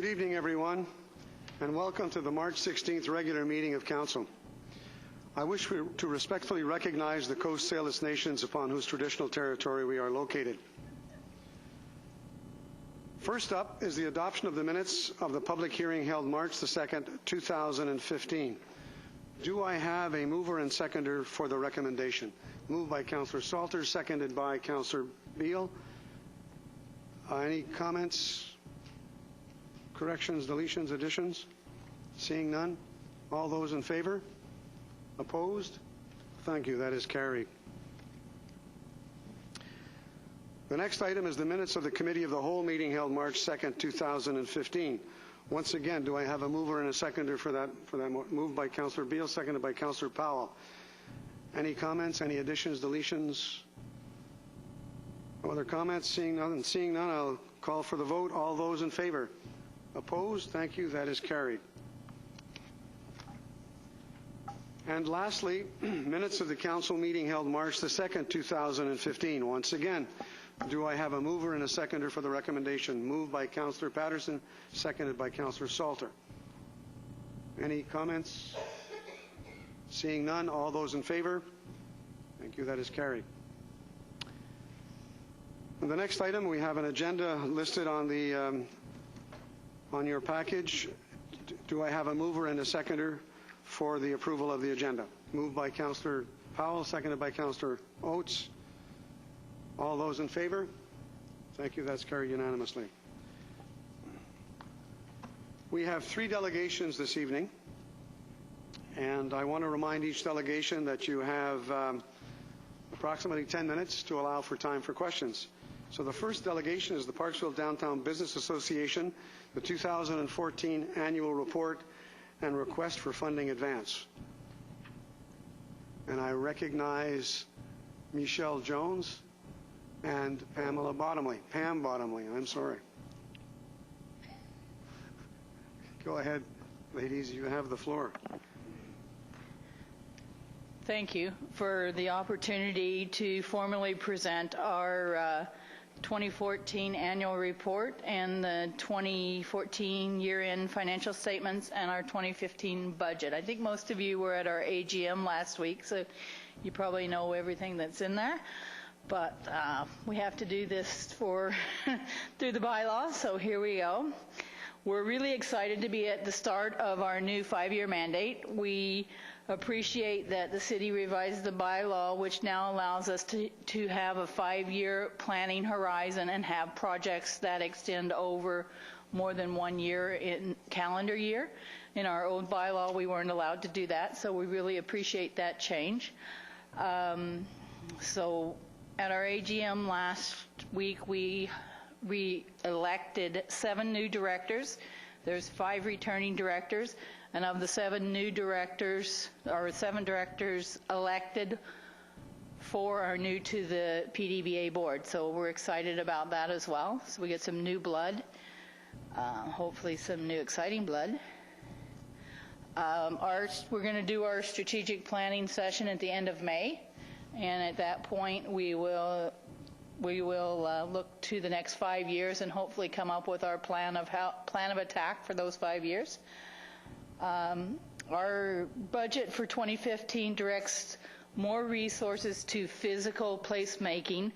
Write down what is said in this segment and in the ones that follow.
Good evening, everyone, and welcome to the March 16th regular meeting of Council. I wish to respectfully recognize the Coast Salish Nations upon whose traditional territory we are located. First up is the adoption of the minutes of the public hearing held March the 2nd, 2015. Do I have a mover and seconder for the recommendation? Moved by Councillor Salter, seconded by Councillor Beale. Any comments? Corrections, deletions, additions? Seeing none. All those in favor? Opposed? Thank you. That is carried. The next item is the minutes of the Committee of the Whole meeting held March 2nd, 2015. Once again, do I have a mover and a seconder for that? Moved by Councillor Beale, seconded by Councillor Powell. Any comments? Any additions, deletions? No other comments? Seeing none, I'll call for the vote. All those in favor? Opposed? Thank you. That is carried. And lastly, minutes of the Council meeting held March the 2nd, 2015. Once again, do I have a mover and a seconder for the recommendation? Moved by Councillor Patterson, seconded by Councillor Salter. Any comments? Seeing none, all those in favor? Thank you. That is carried. The next item, we have an agenda listed on the on your package. Do I have a mover and a seconder for the approval of the agenda? Moved by Councillor Powell, seconded by Councillor Oates. All those in favor? Thank you. That's carried unanimously. We have 3 delegations this evening, and I want to remind each delegation that you have approximately 10 minutes to allow for time for questions. So the first delegation is the Parksville Downtown Business Association, the 2014 annual report and request for funding advance. And I recognize Michelle Jones and Pam Bottomley, I'm sorry. Go ahead, ladies, you have the floor. Thank you for the opportunity to formally present our 2014 annual report and the 2014 year-end financial statements and our 2015 budget. I think most of you were at our AGM last week, so you probably know everything that's in there. But we have to do this through the bylaws, so here we go. We're really excited to be at the start of our new 5-year mandate. We appreciate that the city revised the bylaw, which now allows us to have a 5-year planning horizon and have projects that extend over more than 1 year in calendar year. In our old bylaw, we weren't allowed to do that, so we really appreciate that change. So at our AGM last week, we elected 7 new directors. There's 5 returning directors. And of the 7 new directors, or 7 directors elected, 4 are new to the PDBA board. So we're excited about that as well. So we get some new blood, hopefully some new exciting blood. We're going to do our strategic planning session at the end of May. And at that point, we will look to the next 5 years and hopefully come up with our plan of attack for those 5 years. Our budget for 2015 directs more resources to physical placemaking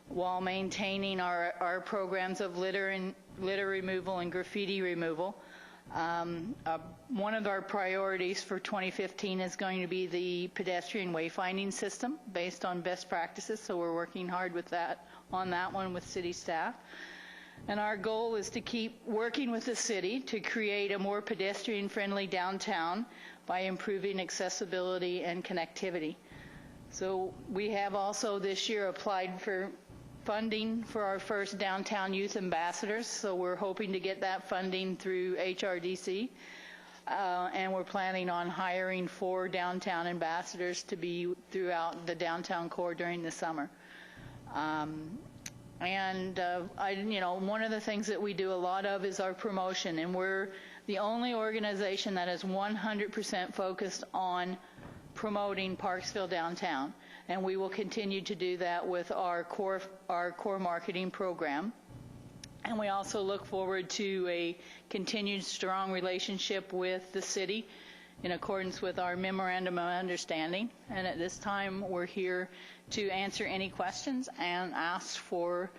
while maintaining our programs of litter removal and graffiti removal. One of our priorities for 2015 is going to be the pedestrian wayfinding system based on best practices, so we're working hard with on that one with city staff. And our goal is to keep working with the city to create a more pedestrian-friendly downtown by improving accessibility and connectivity. So we have also this year applied for funding for our first downtown youth ambassadors, so we're hoping to get that funding through HRDC. And we're planning on hiring 4 downtown ambassadors to be throughout the downtown core during the summer. One of the things that we do a lot of is our promotion, and we're the only organization that is 100% focused on promoting Parksville downtown, and we will continue to do that with our core marketing program. And we also look forward to a continued strong relationship with the city in accordance with our memorandum of understanding. And at this time, we're here to answer any questions and ask for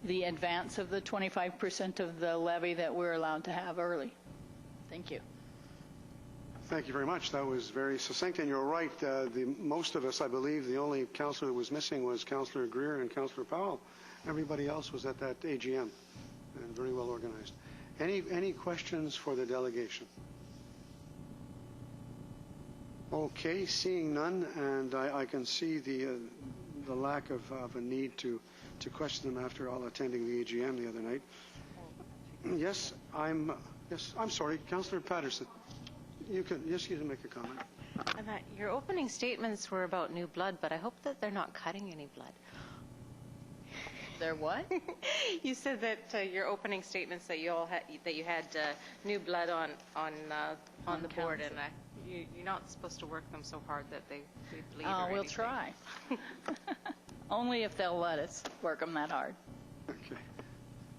the advance of the 25% of the levy that we're allowed to have early. Thank you. Thank you very much. That was very succinct, and you're right. Most of us, I believe, the only councillor that was missing was Councillor Greer and Councillor Powell. Everybody else was at that AGM, and very well organized. Any questions for the delegation? Okay, seeing none, and I can see the lack of a need to question them after all attending the AGM the other night. Yes, I'm sorry, Councillor Patterson. You can make a comment. Your opening statements were about new blood, but I hope that they're not cutting any blood. They're what? You said that your opening statements that you had new blood on the board, and you're not supposed to work them so hard that they bleed. Oh, we'll anything. try. Only if they'll let us work them that hard.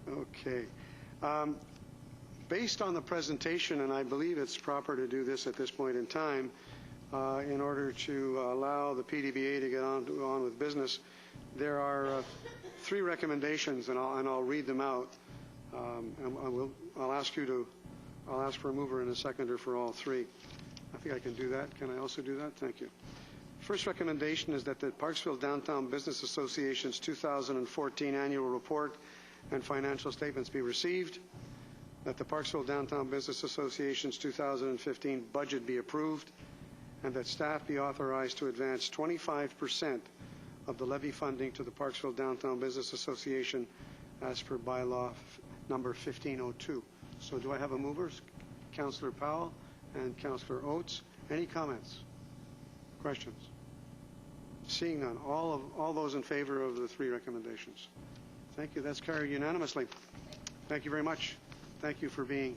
Okay. Based on the presentation, and I believe it's proper to do this at this point in time, in order to allow the PDBA to get on with business, there are 3 recommendations, and I'll read them out. I'll ask for a mover and a seconder for all 3. I think I can do that. Can I also do that? Thank you. First recommendation is that the Parksville Downtown Business Association's 2014 annual report and financial statements be received, that the Parksville Downtown Business Association's 2015 budget be approved, and that staff be authorized to advance 25% of the levy funding to the Parksville Downtown Business Association as per bylaw number 1502. So do I have a mover? Councillor Powell and Councillor Oates. Any comments? Questions? Seeing none. All those in favor of the 3 recommendations. Thank you. That's carried unanimously. Thank you very much. Thank you for being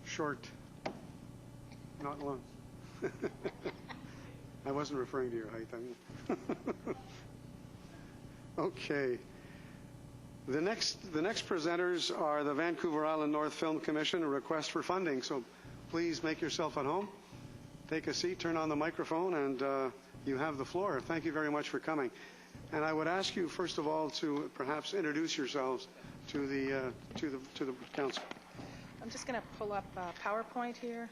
short, not long. I wasn't referring to your height. I mean. Okay. The next presenters are the Vancouver Island North Film Commission, a request for funding. So please make yourself at home. Take a seat, turn on the microphone, and you have the floor. Thank you very much for coming. And I would ask you, first of all, to perhaps introduce yourselves to the council. I'm just going to pull up PowerPoint here.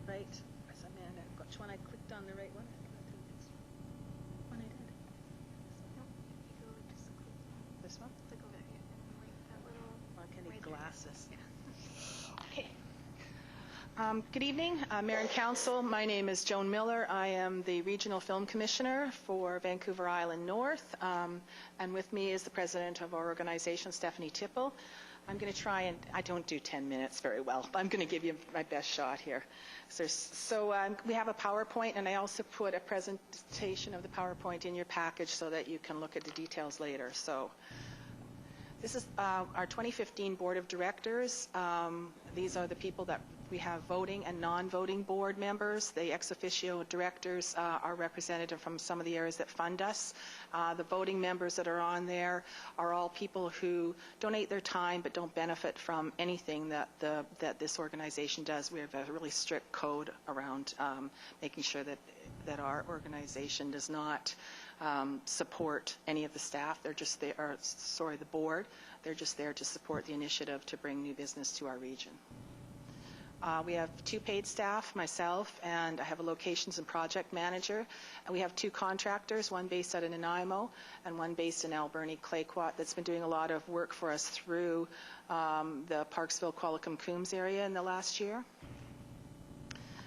Right. Which one I clicked on the right one? One I did. This one? Click over there. Like that little. I need right glasses. there. Okay. Good evening, Mayor and Council. My name is Joan Miller. I am the Regional Film Commissioner for Vancouver Island North, and with me is the President of our organization, Stephanie Tipple. I'm going to try, and I don't do 10 minutes very well, but I'm going to give you my best shot here. So we have a PowerPoint, and I also put a presentation of the PowerPoint in your package so that you can look at the details later. So this is our 2015 Board of Directors. These are the people that we have voting and non-voting board members. The ex officio directors are representative from some of the areas that fund us. The voting members that are on there are all people who donate their time but don't benefit from anything that this organization does. We have a really strict code around making sure that our organization does not support any of the staff. They're just there, the board. They're just there to support the initiative to bring new business to our region. We have 2 paid staff, myself, and I have a locations and project manager. And we have 2 contractors, one based out of Nanaimo and one based in Alberni, Clayoquot, that's been doing a lot of work for us through the Parksville, Qualicum, Coombs area in the last year.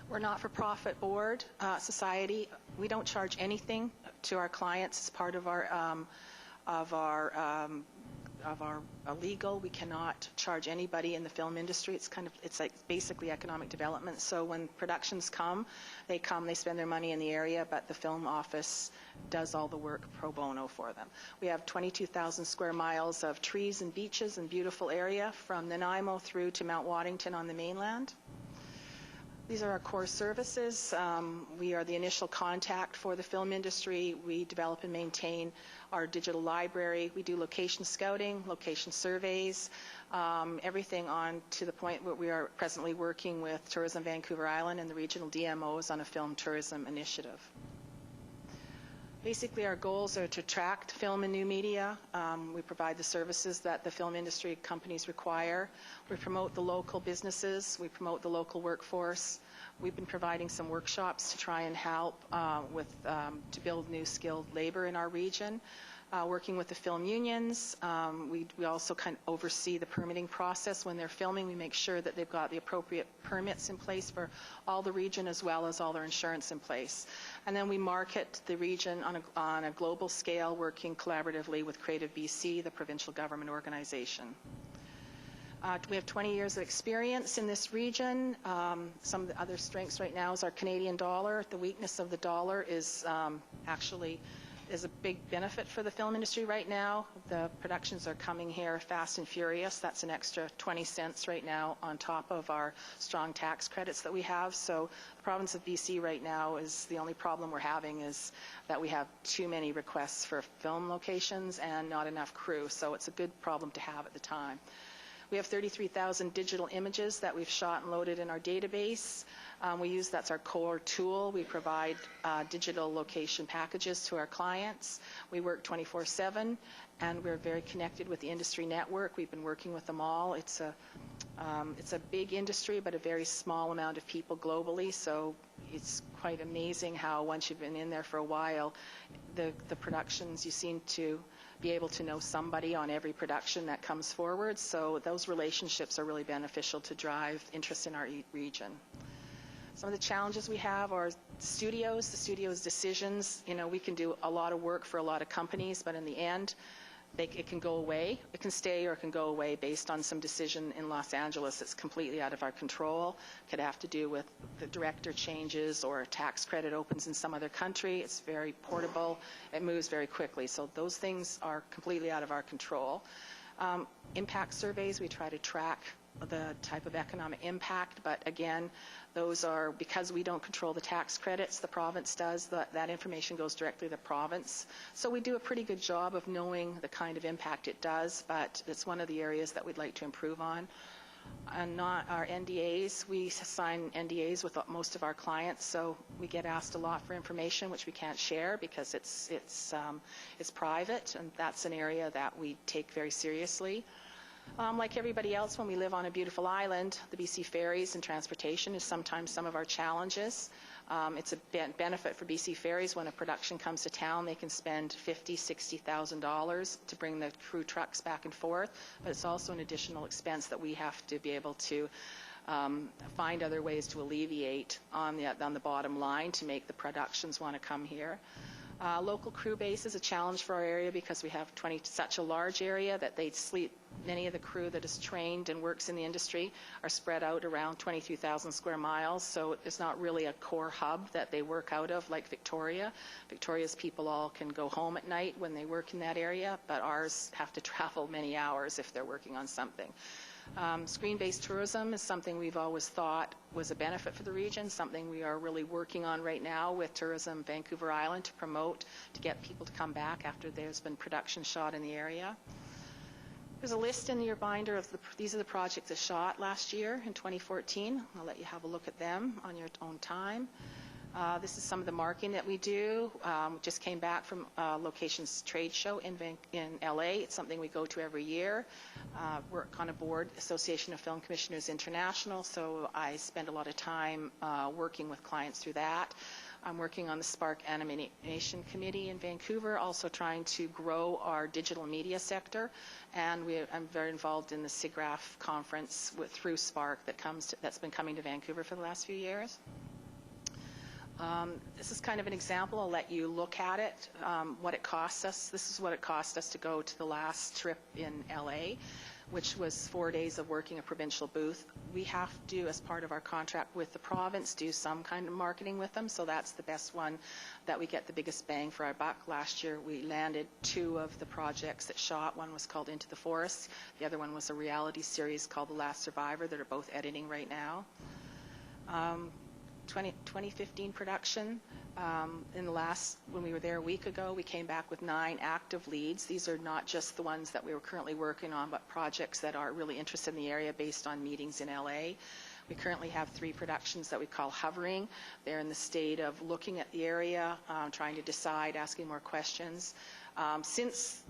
We're a not-for-profit board society. We don't charge anything to our clients as part of our illegal. We cannot charge anybody in the film industry. It's like basically economic development. So when productions come, they spend their money in the area, but the film office does all the work pro bono for them. We have 22,000 square miles of trees and beaches and beautiful area from Nanaimo through to Mount Waddington on the mainland. These are our core services. We are the initial contact for the film industry. We develop and maintain our digital library. We do location scouting, location surveys, everything on to the point where we are presently working with Tourism Vancouver Island and the regional DMOs on a film tourism initiative. Basically, our goals are to attract film and new media. We provide the services that the film industry companies require. We promote the local businesses. We promote the local workforce. We've been providing some workshops to try and help to build new skilled labor in our region. Working with the film unions. We also kind of oversee the permitting process. When they're filming, we make sure that they've got the appropriate permits in place for all the region as well as all their insurance in place. And then we market the region on a global scale, working collaboratively with Creative BC, the provincial government organization. We have 20 years of experience in this region. Some of the other strengths right now is our Canadian dollar. The weakness of the dollar is actually a big benefit for the film industry right now. The productions are coming here fast and furious. That's an extra 20 cents right now on top of our strong tax credits that we have. So the province of BC right now is the only problem we're having is that we have too many requests for film locations and not enough crew. So it's a good problem to have at the time. We have 33,000 digital images that we've shot and loaded in our database. That's our core tool. We provide digital location packages to our clients. We work 24/7, and we're very connected with the industry network. We've been working with them all. It's a big industry, but a very small amount of people globally. So it's quite amazing how once you've been in there for a while, the productions, you seem to be able to know somebody on every production that comes forward. So those relationships are really beneficial to drive interest in our region. Some of the challenges we have are the studios' decisions. You know, we can do a lot of work for a lot of companies, but in the end, it can go away. It can stay or it can go away based on some decision in Los Angeles that's completely out of our control. It could have to do with the director changes or a tax credit opens in some other country. It's very portable. It moves very quickly. So those things are completely out of our control. Impact surveys, we try to track the type of economic impact, but again, those are, because we don't control the tax credits, the province does, that information goes directly to the province. So we do a pretty good job of knowing the kind of impact it does, but it's one of the areas that we'd like to improve on. And not our NDAs, we sign NDAs with most of our clients, so we get asked a lot for information which we can't share because it's private, and that's an area that we take very seriously. Like everybody else, when we live on a beautiful island, the BC ferries and transportation is sometimes some of our challenges. It's a benefit for BC ferries when a production comes to town. They can spend $50,000, $60,000 to bring the crew trucks back and forth, but it's also an additional expense that we have to be able to find other ways to alleviate on the bottom line to make the productions want to come here. Local crew base is a challenge for our area because we have such a large area that many of the crew that is trained and works in the industry are spread out around 22,000 square miles, so it's not really a core hub that they work out of like Victoria. Victoria's people all can go home at night when they work in that area, but ours have to travel many hours if they're working on something. Screen-based tourism is something we've always thought was a benefit for the region, something we are really working on right now with Tourism Vancouver Island to promote, to get people to come back after there's been production shot in the area. There's a list in your binder of these are the projects that shot last year in 2014. I'll let you have a look at them on your own time. This is some of the marketing that we do. We just came back from Locations Trade Show in LA. It's something we go to every year. Work on a board, Association of Film Commissioners International, so I spend a lot of time working with clients through that. I'm working on the Spark Animation Committee in Vancouver, also trying to grow our digital media sector, and I'm very involved in the SIGGRAPH conference through Spark that's been coming to Vancouver for the last few years. This is kind of an example. I'll let you look at it, what it costs us. This is what it cost us to go to the last trip in LA, which was 4 days of working a provincial booth. We have to, as part of our contract with the province, do some kind of marketing with them, so that's the best one that we get the biggest bang for our buck. Last year we landed 2 of the projects that shot. One was called Into the Forest. The other one was a reality series called The Last Survivor that are both editing right now. 2015 production. In the last, when we were there a week ago, we came back with 9 active leads. These are not just the ones that we were currently working on, but projects that are really interested in the area based on meetings in LA. We currently have 3 productions that we call hovering. They're in the state of looking at the area, trying to decide, asking more questions. Since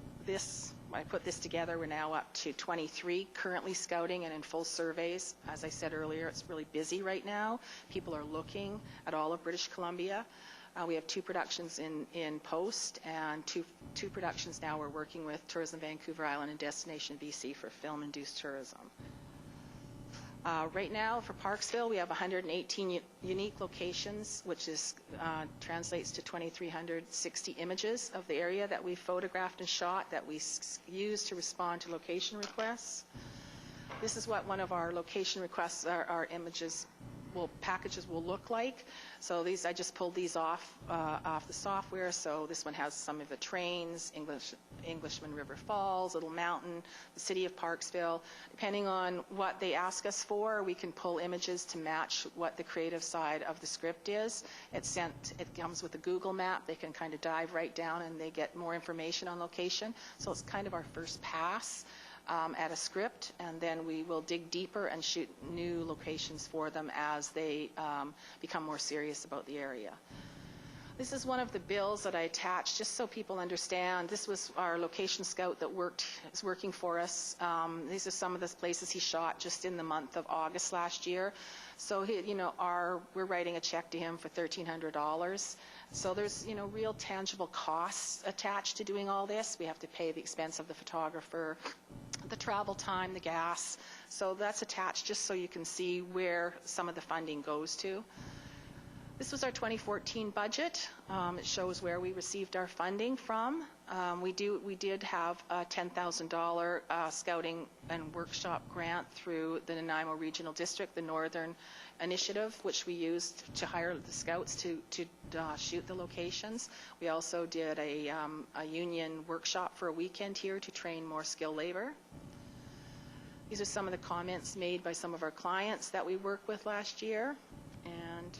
I put this together, we're now up to 23 currently scouting and in full surveys. As I said earlier, it's really busy right now. People are looking at all of British Columbia. We have 2 productions in post, and two productions now we're working with Tourism Vancouver Island and Destination BC for film-induced tourism. Right now for Parksville, we have 118 unique locations, which translates to 2,360 images of the area that we photographed and shot that we use to respond to location requests. This is what one of our location requests, our packages will look like. So these, I just pulled these off the software. So this one has some of the trains, Englishman River Falls, Little Mountain, the city of Parksville. Depending on what they ask us for, we can pull images to match what the creative side of the script is. It comes with a Google map. They can kind of dive right down and they get more information on location. So it's kind of our first pass at a script, and then we will dig deeper and shoot new locations for them as they become more serious about the area. This is one of the bills that I attached just so people understand. This was our location scout that is working for us. These are some of the places he shot just in the month of August last year. So we're writing a check to him for $1,300. So there's real tangible costs attached to doing all this. We have to pay the expense of the photographer, the travel time, the gas. So that's attached just so you can see where some of the funding goes to. This was our 2014 budget. It shows where we received our funding from. We did have a $10,000 scouting and workshop grant through the Nanaimo Regional District, the Northern Initiative, which we used to hire the scouts to shoot the locations. We also did a union workshop for a weekend here to train more skilled labor. These are some of the comments made by some of our clients that we worked with last year, and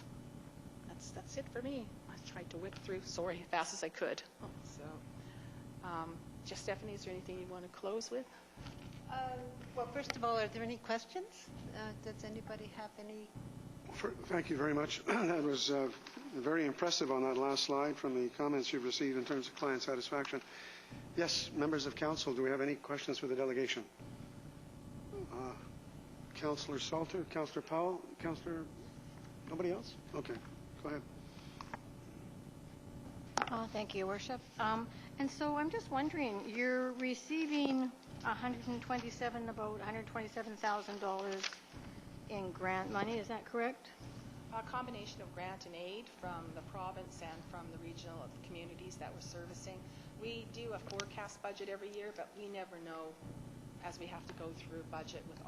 that's it for me. I tried to whip through, sorry, as fast as I could. So, just Stephanie, is there anything you want to close with? Well, first of all, are there any questions? Does anybody have any? Thank you very much. That was very impressive on that last slide from the comments you've received in terms of client satisfaction. Yes, members of council, do we have any questions for the delegation? Councillor Salter, Councillor Powell, Councillor, nobody else? Okay, go ahead. Thank you, Your Worship. And so I'm just wondering, you're receiving about $127,000 in grant money, is that correct? A combination of grant and aid from the province and from the regional communities that we're servicing. We do a forecast budget every year, but we never know, as we have to go through a budget with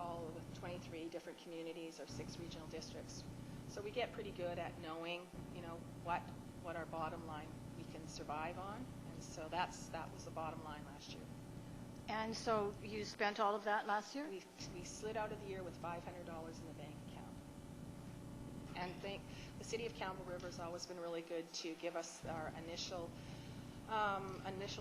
23 different communities or 6 regional districts. So we get pretty good at knowing, what our bottom line we can survive on, and so that was the bottom line last year. And so you spent all of that last year? We slid out of the year with $500 in the bank account. And the City of Campbell River has always been really good to give us our initial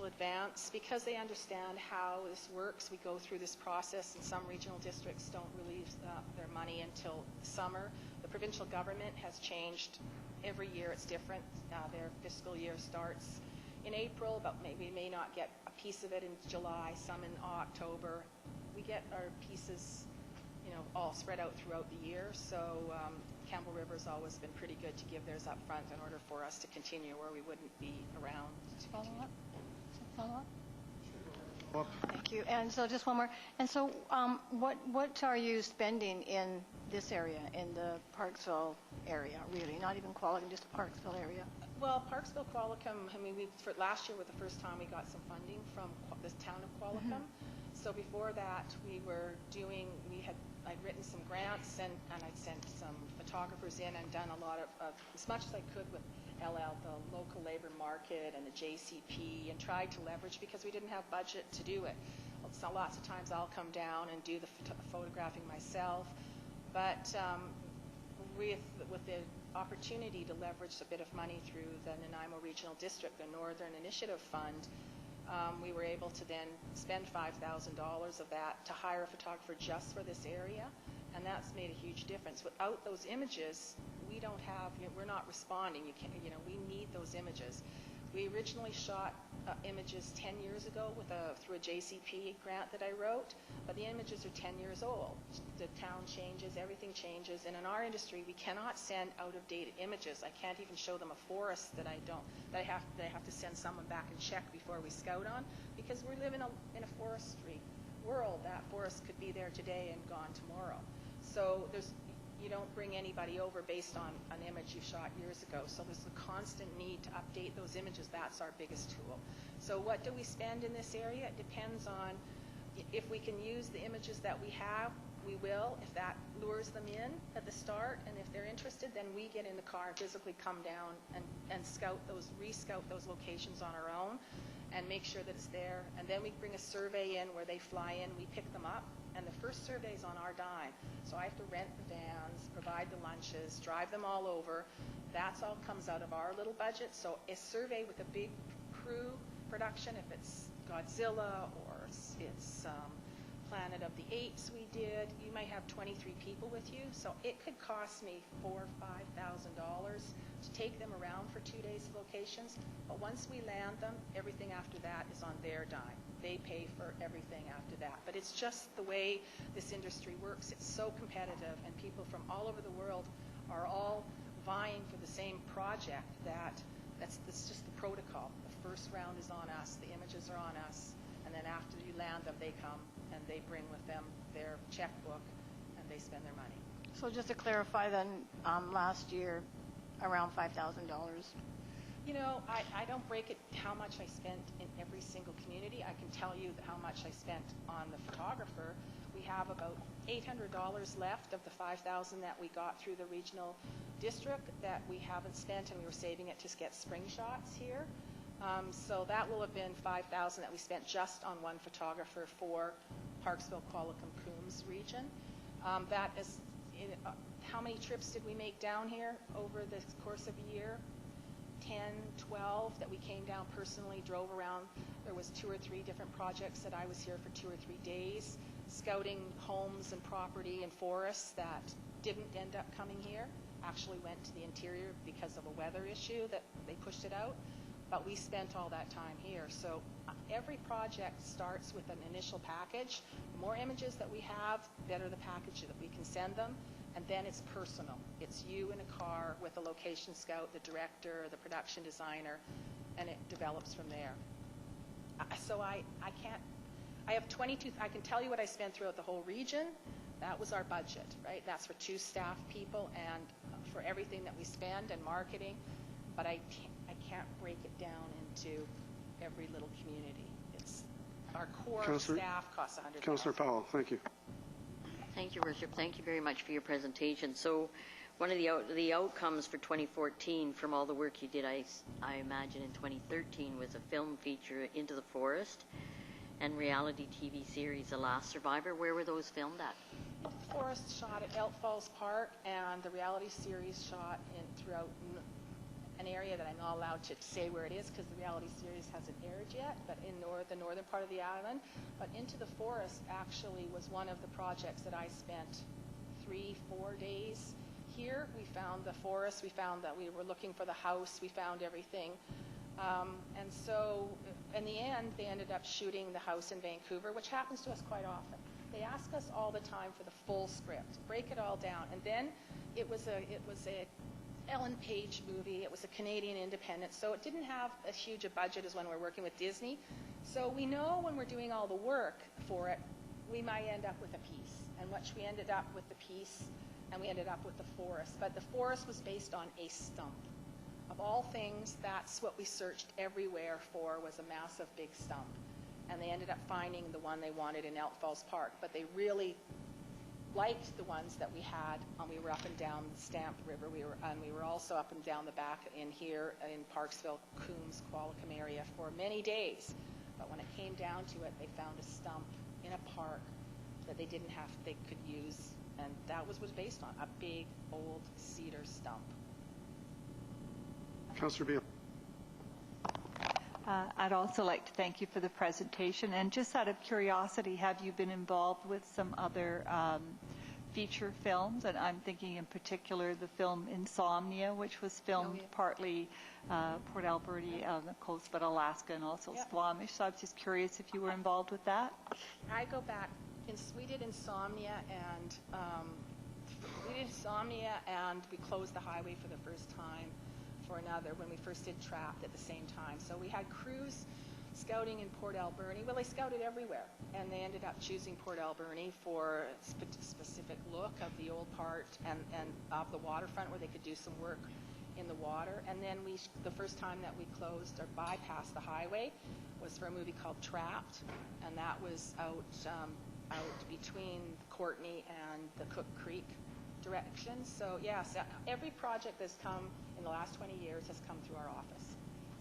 advance, because they understand how this works. We go through this process, and some regional districts don't release their money until summer. The provincial government has changed. Every year it's different. Their fiscal year starts in April, but we may not get a piece of it in July, some in October. We get our pieces, all spread out throughout the year. So Campbell River's always been pretty good to give theirs up front in order for us to continue, where we wouldn't be around to continue. Follow up? Thank you. And so just one more. And so what are you spending in this area, in the Parksville area, really? Not even Qualicum, just the Parksville area? Well, Parksville, Qualicum, last year was the first time we got some funding from the town of Qualicum. Mm-hmm. So before that, I'd written some grants, and I'd sent some photographers in and done a lot of as much as I could with LL, the local labor market, and the JCP, and tried to leverage, because we didn't have budget to do it. So lots of times I'll come down and do the photographing myself, but with the opportunity to leverage a bit of money through the Nanaimo Regional District, the Northern Initiative Fund. We were able to then spend $5,000 of that to hire a photographer just for this area, and that's made a huge difference. Without those images, we don't have, we're not responding. You can't, we need those images. We originally shot images 10 years ago through a JCP grant that I wrote, but the images are 10 years old. The town changes, everything changes, and in our industry, we cannot send out-of-date images. I can't even show them a forest that I have to send someone back and check before we scout on, because we live in a forestry world. That forest could be there today and gone tomorrow. So you don't bring anybody over based on an image you shot years ago. So there's a constant need to update those images. That's our biggest tool. So what do we spend in this area? It depends on if we can use the images that we have, we will. If that lures them in at the start, and if they're interested, then we get in the car and physically come down and re-scout those locations on our own and make sure that it's there. And then we bring a survey in where they fly in, we pick them up, and the first survey is on our dime. So I have to rent the vans, provide the lunches, drive them all over. That's all comes out of our little budget. So a survey with a big crew production, if it's Godzilla or it's Planet of the Apes we did, you might have 23 people with you. So it could cost me $4,000 or $5,000 to take them around for 2 days locations. But once we land them, everything after that is on their dime. They pay for everything after that. But it's just the way this industry works. It's so competitive, and people from all over the world are all vying for the same project. That's just the protocol. The first round is on us, the images are on us, and then after you land them, they come and they bring with them their checkbook and they spend their money. So just to clarify then, last year, around $5,000. I don't break it how much I spent in every single community. I can tell you how much I spent on the photographer. We have about $800 left of the $5,000 that we got through the regional district that we haven't spent, and we were saving it to get spring shots here. So that will have been $5,000 that we spent just on one photographer for Parksville, Qualicum, Coombs region. That is, how many trips did we make down here over the course of a year? 10, 12 that we came down personally, drove around. There was 2 or 3 different projects that I was here for 2 or 3 days, scouting homes and property and forests that didn't end up coming here, actually went to the interior because of a weather issue that they pushed it out, but we spent all that time here. So every project starts with an initial package. The more images that we have, the better the package that we can send them. And then it's personal. It's you in a car with a location scout, the director, the production designer, and it develops from there. So I have 22, I can tell you what I spent throughout the whole region. That was our budget, right? That's for 2 staff people and for everything that we spend and marketing. But I can't break it down into every little community. It's our core staff costs $100,000. Councillor Powell, thank you. Thank you, Worship. Thank you very much for your presentation. So one of the outcomes for 2014 from all the work you did, I imagine, in 2013 was a film feature, Into the Forest, and reality TV series, The Last Survivor. Where were those filmed at? The Forest shot at Elk Falls Park, and the reality series shot throughout an area that I'm not allowed to say where it is because the reality series hasn't aired yet, but in the northern part of the island. But Into the Forest actually was one of the projects that I spent 3-4 days here. We found the forest, we found that we were looking for the house, we found everything. And so in the end, they ended up shooting the house in Vancouver, which happens to us quite often. They ask us all the time for the full script, break it all down. And then it was a Ellen Page movie. It was a Canadian independent, so it didn't have as huge a budget as when we're working with Disney. So we know when we're doing all the work for it, we might end up with a piece. And once we ended up with the piece, and we ended up with the forest. But the forest was based on a stump. Of all things, that's what we searched everywhere for, was a massive big stump. And they ended up finding the one they wanted in Elk Falls Park. But they really liked the ones that we had. We were up and down the Stamp River. We were also up and down the back in here in Parksville, Coombs, Qualicum area for many days. But when it came down to it, they found a stump in a park that they could use, and that was based on a big old cedar stump. Councillor Beal. I'd also like to thank you for the presentation. And just out of curiosity, have you been involved with some other feature films? And I'm thinking in particular the film Insomnia, which was filmed partly Port Alberta on the coast, but Alaska and also Squamish. So I was just curious if you were involved with that. I go back. We did Insomnia, and we closed the highway for the first time for another when we first did Trapped at the same time. So we had crews scouting in Port Alberni. Well, they scouted everywhere, and they ended up choosing Port Alberni for a specific look of the old part and of the waterfront where they could do some work in the water. And then the first time that we closed or bypassed the highway was for a movie called Trapped, and that was out between Courtney and the Cook Creek direction. So yes, every project that's come in the last 20 years has come through our office.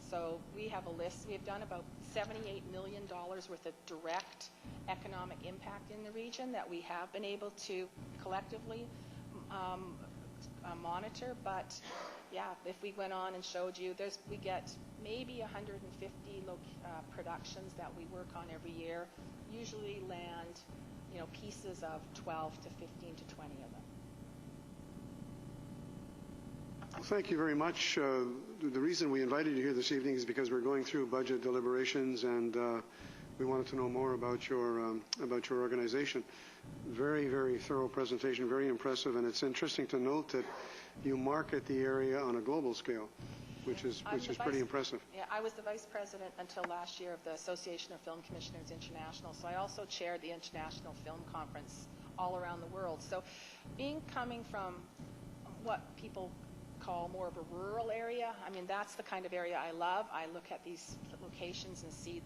So we have a list. We have done about $78 million worth of direct economic impact in the region that we have been able to collectively monitor. But yeah, if we went on and showed you, we get maybe 150 productions that we work on every year, usually land, pieces of 12 to 15 to 20 of them. Well, thank you very much. The reason we invited you here this evening is because we're going through budget deliberations, and we wanted to know more about your organization. Very, very thorough presentation, very impressive, and it's interesting to note that you market the area on a global scale, which is pretty impressive. Yeah, I was the vice president until last year of the Association of Film Commissioners International, so I also chaired the International Film Conference all around the world. So coming from what people call more of a rural area, I mean, that's the kind of area I love. I look at these locations and see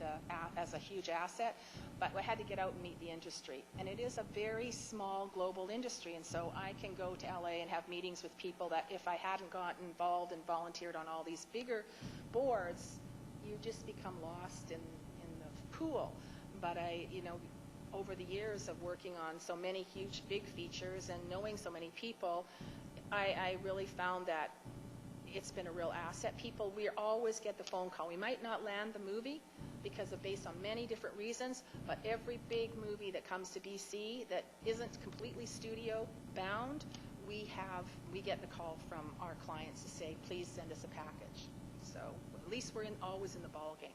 as a huge asset, but I had to get out and meet the industry. And it is a very small global industry, and so I can go to LA and have meetings with people that if I hadn't gotten involved and volunteered on all these bigger boards, you just become lost in the pool. But over the years of working on so many huge, big features and knowing so many people, I really found that it's been a real asset. We always get the phone call. We might not land the movie based on many different reasons, but every big movie that comes to BC that isn't completely studio bound, we get the call from our clients to say, please send us a package. So at least we're always in the ball game.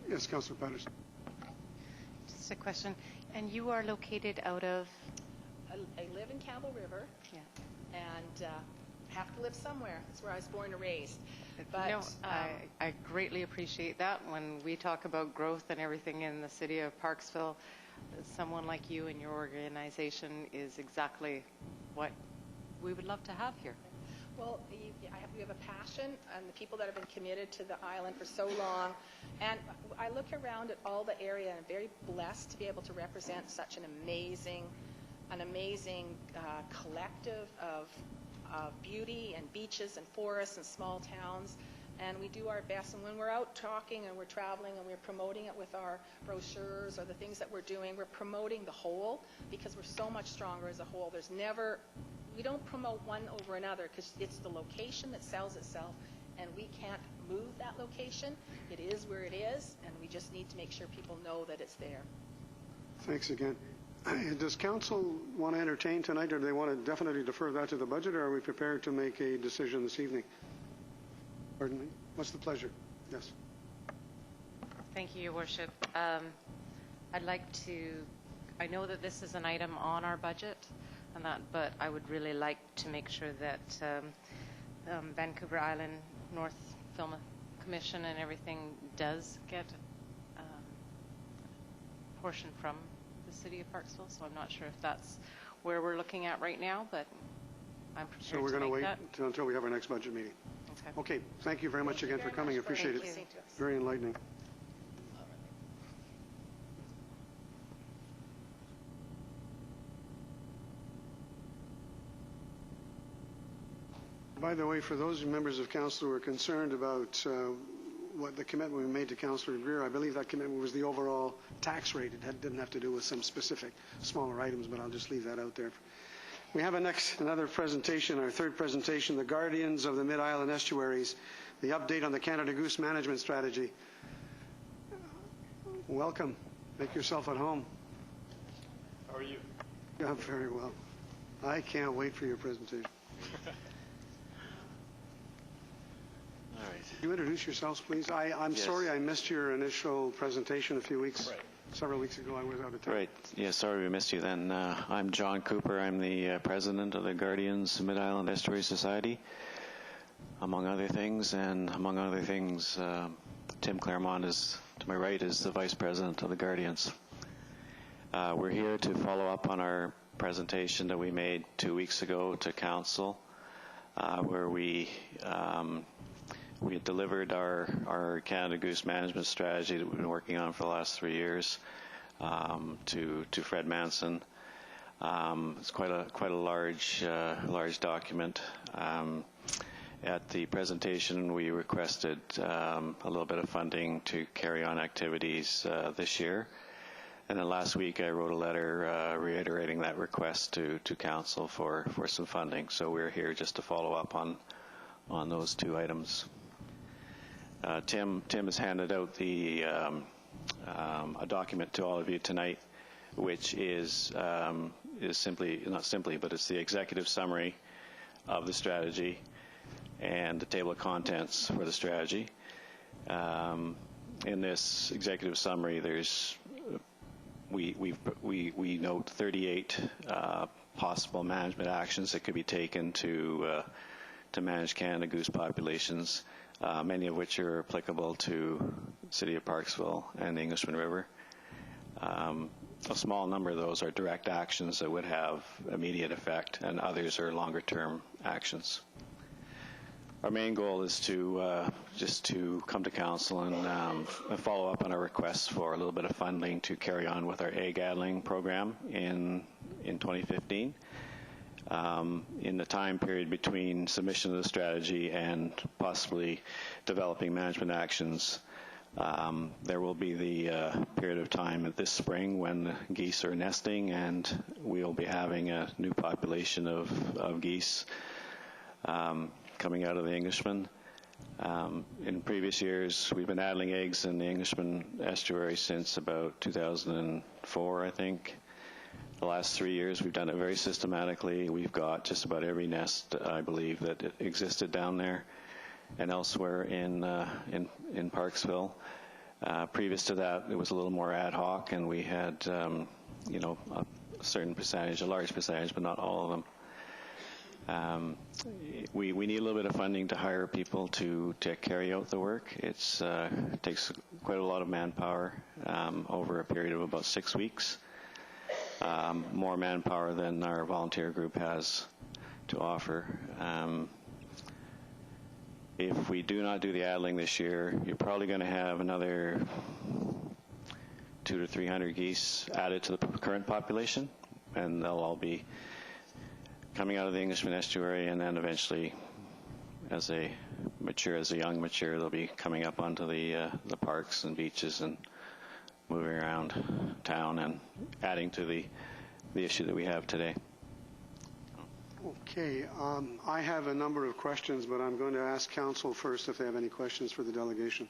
Yes, Councillor Patterson. Just a question. And you are located out of? I live in Campbell River. Yeah. And have to live somewhere. That's where I was born and raised. But I greatly appreciate that. When we talk about growth and everything in the city of Parksville, someone like you and your organization is exactly what we would love to have here. Well, we have a passion, and the people that have been committed to the island for so long. And I look around at all the area, and I'm very blessed to be able to represent such an amazing collective of beauty and beaches and forests and small towns. And we do our best. And when we're out talking and we're traveling and we're promoting it with our brochures or the things that we're doing, we're promoting the whole because we're so much stronger as a whole. We don't promote one over another because it's the location that sells itself, and we can't move that location. It is where it is, and we just need to make sure people know that it's there. Thanks again. Does council want to entertain tonight, or do they want to definitely defer that to the budget, or are we prepared to make a decision this evening? Pardon me? What's the pleasure? Yes. Thank you, Your Worship. I'd like to, I know that this is an item on our budget, but I would really like to make sure that Vancouver Island North Film Commission and everything does get a portion from the city of Parksville, so I'm not sure if that's where we're looking at right now, but I'm prepared to make that. So we're going to wait until we have our next budget meeting. Okay. Thank you very much again for coming. I appreciate it. Very enlightening. By the way, for those members of council who are concerned about what the commitment we made to Councillor Greer, I believe that commitment was the overall tax rate. It didn't have to do with some specific smaller items, but I'll just leave that out there. We have another presentation, our third presentation, the Guardians of the Mid-Island Estuaries, the update on the Canada Goose Management Strategy. Welcome. Make yourself at home. How are you? Yeah, very well. I can't wait for your presentation. All right. Could you introduce yourselves, please? I'm Yes. sorry I missed your initial presentation a few weeks, Right. several weeks ago. I was out of town. Right. Yeah, sorry we missed you then. I'm John Cooper. I'm the president of the Guardians Mid-Island Estuary Society, among other things. And among other things, Tim Clermont is, to my right, is the vice president of the Guardians. We're here to follow up on our presentation that we made 2 weeks ago to Council, where we had delivered our Canada Goose management strategy that we've been working on for the last 3 years to Fred Manson. It's quite a large document. At the presentation, we requested a little bit of funding to carry on activities this year. And then last week, I wrote a letter reiterating that request to Council for some funding. So we're here just to follow up on those two items. Tim has handed out a document to all of you tonight, which is simply, not simply, but it's the executive summary of the strategy and the table of contents for the strategy. In this executive summary, we note 38 possible management actions that could be taken to manage Canada goose populations, many of which are applicable to the City of Parksville and the Englishman River. A small number of those are direct actions that would have immediate effect, and others are longer-term actions. Our main goal is just to come to Council and follow up on our requests for a little bit of funding to carry on with our egg addling program in 2015. In the time period between submission of the strategy and possibly developing management actions, there will be the period of time at this spring when the geese are nesting, and we'll be having a new population of geese coming out of the Englishman. In previous years, we've been addling eggs in the Englishman estuary since about 2004, I think. The last 3 years, we've done it very systematically. We've got just about every nest, I believe, that existed down there and elsewhere in Parksville. Previous to that, it was a little more ad hoc, and we had, a certain percentage, a large percentage, but not all of them. We need a little bit of funding to hire people to carry out the work. It takes quite a lot of manpower over a period of about 6 weeks. More manpower than our volunteer group has to offer. If we do not do the addling this year, you're probably going to have another 200 to 300 geese added to the current population, and they'll all be coming out of the Englishman estuary, and then eventually, as they young mature, they'll be coming up onto the parks and beaches and moving around town and adding to the issue that we have today. Okay, I have a number of questions, but I'm going to ask Council first if they have any questions for the delegation.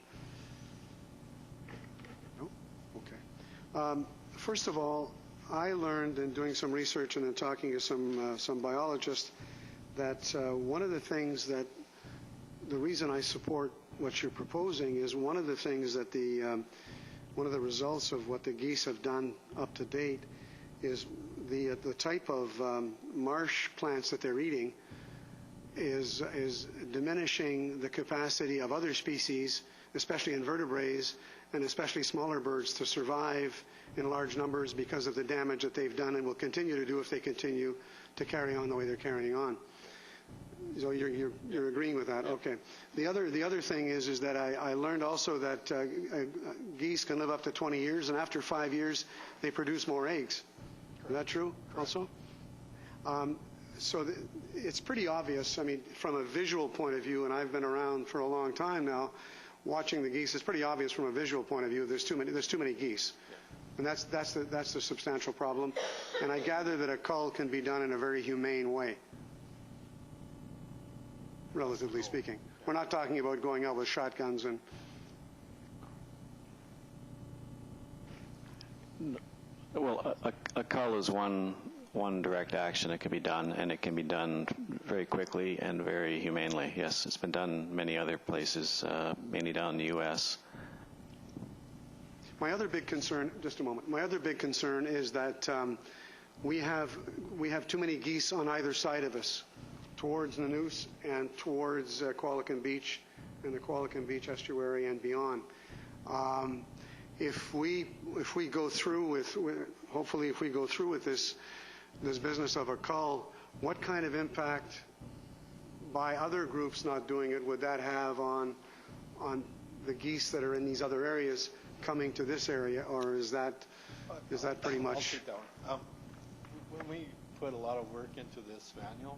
No? Okay. First of all, I learned in doing some research and in talking to some biologists that one of the things that the reason I support what you're proposing is one of the things that one of the results of what the geese have done up to date is the type of marsh plants that they're eating is diminishing the capacity of other species, especially invertebrates and especially smaller birds, to survive in large numbers because of the damage that they've done and will continue to do if they continue to carry on the way they're carrying on. So you're agreeing with that? Okay. The other thing is that I learned also that geese can live up to 20 years, and after 5 years, they produce more eggs. Is that true also? So it's pretty obvious, I mean, from a visual point of view, and I've been around for a long time now, watching the geese, it's pretty obvious from a visual point of view there's too many geese. And that's the substantial problem. And I gather that a cull can be done in a very humane way, relatively speaking. We're not talking about going out with shotguns and... Well, a cull is one direct action that can be done, and it can be done very quickly and very humanely. Yes, it's been done many other places, mainly down in the U.S. My other big concern, just a moment, my other big concern is that we have too many geese on either side of us, towards Nanoose and towards Qualicum Beach and the Qualicum Beach estuary and beyond. If we go through with hopefully if we go through with this business of a cull, what kind of impact by other groups not doing it would that have on the geese that are in these other areas coming to this area, or is that pretty much? I'll take that one. When we put a lot of work into this manual,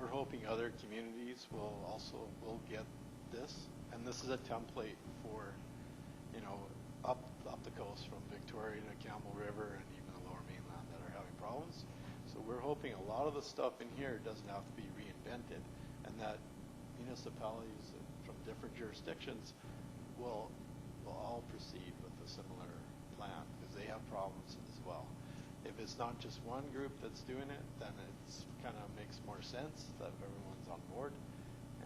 we're hoping other communities will get this, and this is a template for, up the coast from Victoria to Campbell River and even the Lower Mainland that are having problems. So we're hoping a lot of the stuff in here doesn't have to be reinvented, and that municipalities from different jurisdictions will all proceed with a similar plan, because they have problems as well. If it's not just one group that's doing it, then it's kind of makes more sense that everyone's on board,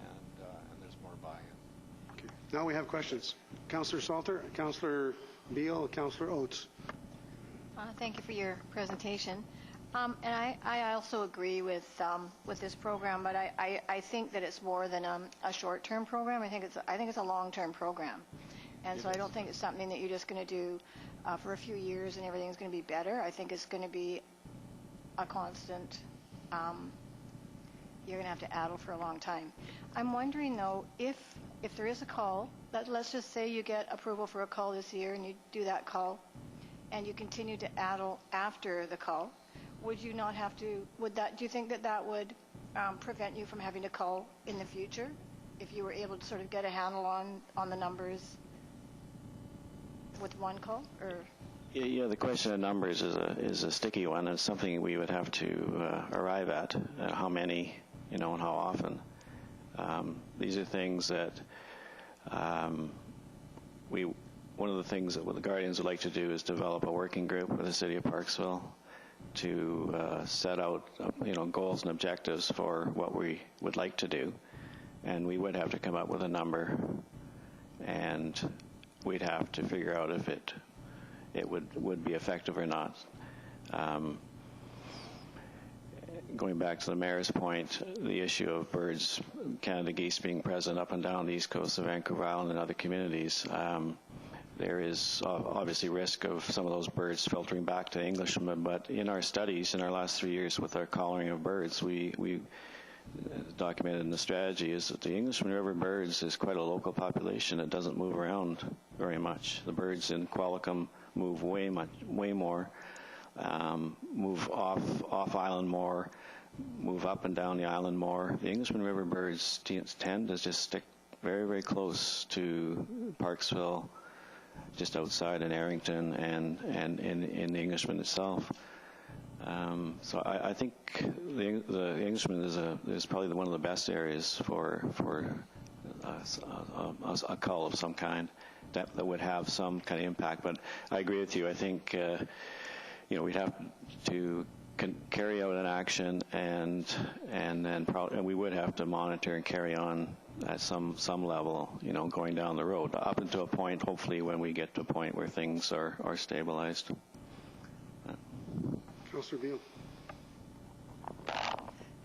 and there's more buy-in. Okay. Now we have questions. Councillor Salter, Councillor Beal, Councillor Oates. Thank you for your presentation. And I also agree with this program, but I think that it's more than a short-term program. I think it's a long-term program, and so I don't think it's something that you're just going to do for a few years and everything's going to be better. I think it's going to be a constant. You're going to have to addle for a long time. I'm wondering though, if there is a call, let's just say you get approval for a call this year and you do that call, and you continue to addle after the call. Would you not have to, do you think that would prevent you from having to call in the future if you were able to sort of get a handle on the numbers with one call? Or? Yeah, the question of numbers is a sticky one, and it's something we would have to arrive at, how many, and how often. These are things that one of the things that the Guardians would like to do is develop a working group with the City of Parksville to set out, goals and objectives for what we would like to do, and we would have to come up with a number, and we'd have to figure out if it would be effective or not. Going back to the mayor's point, the issue of birds, Canada geese being present up and down the east coast of Vancouver Island and other communities, there is obviously risk of some of those birds filtering back to Englishmen, but in our studies in our last 3 years with our collaring of birds, we documented in the strategy is that the Englishman River birds is quite a local population. It doesn't move around very much. The birds in Qualicum move way more, move off island more, move up and down the island more. The Englishman River birds tend to just stick very, very close to Parksville, just outside in Arrington and in the Englishman itself. So I think the Englishman is probably one of the best areas for a cull of some kind that would have some kind of impact. But I agree with you. I think we'd have to carry out an action, and we would have to monitor and carry on at some level, going down the road up until a point, hopefully, when we get to a point where things are stabilized. Councillor Beal.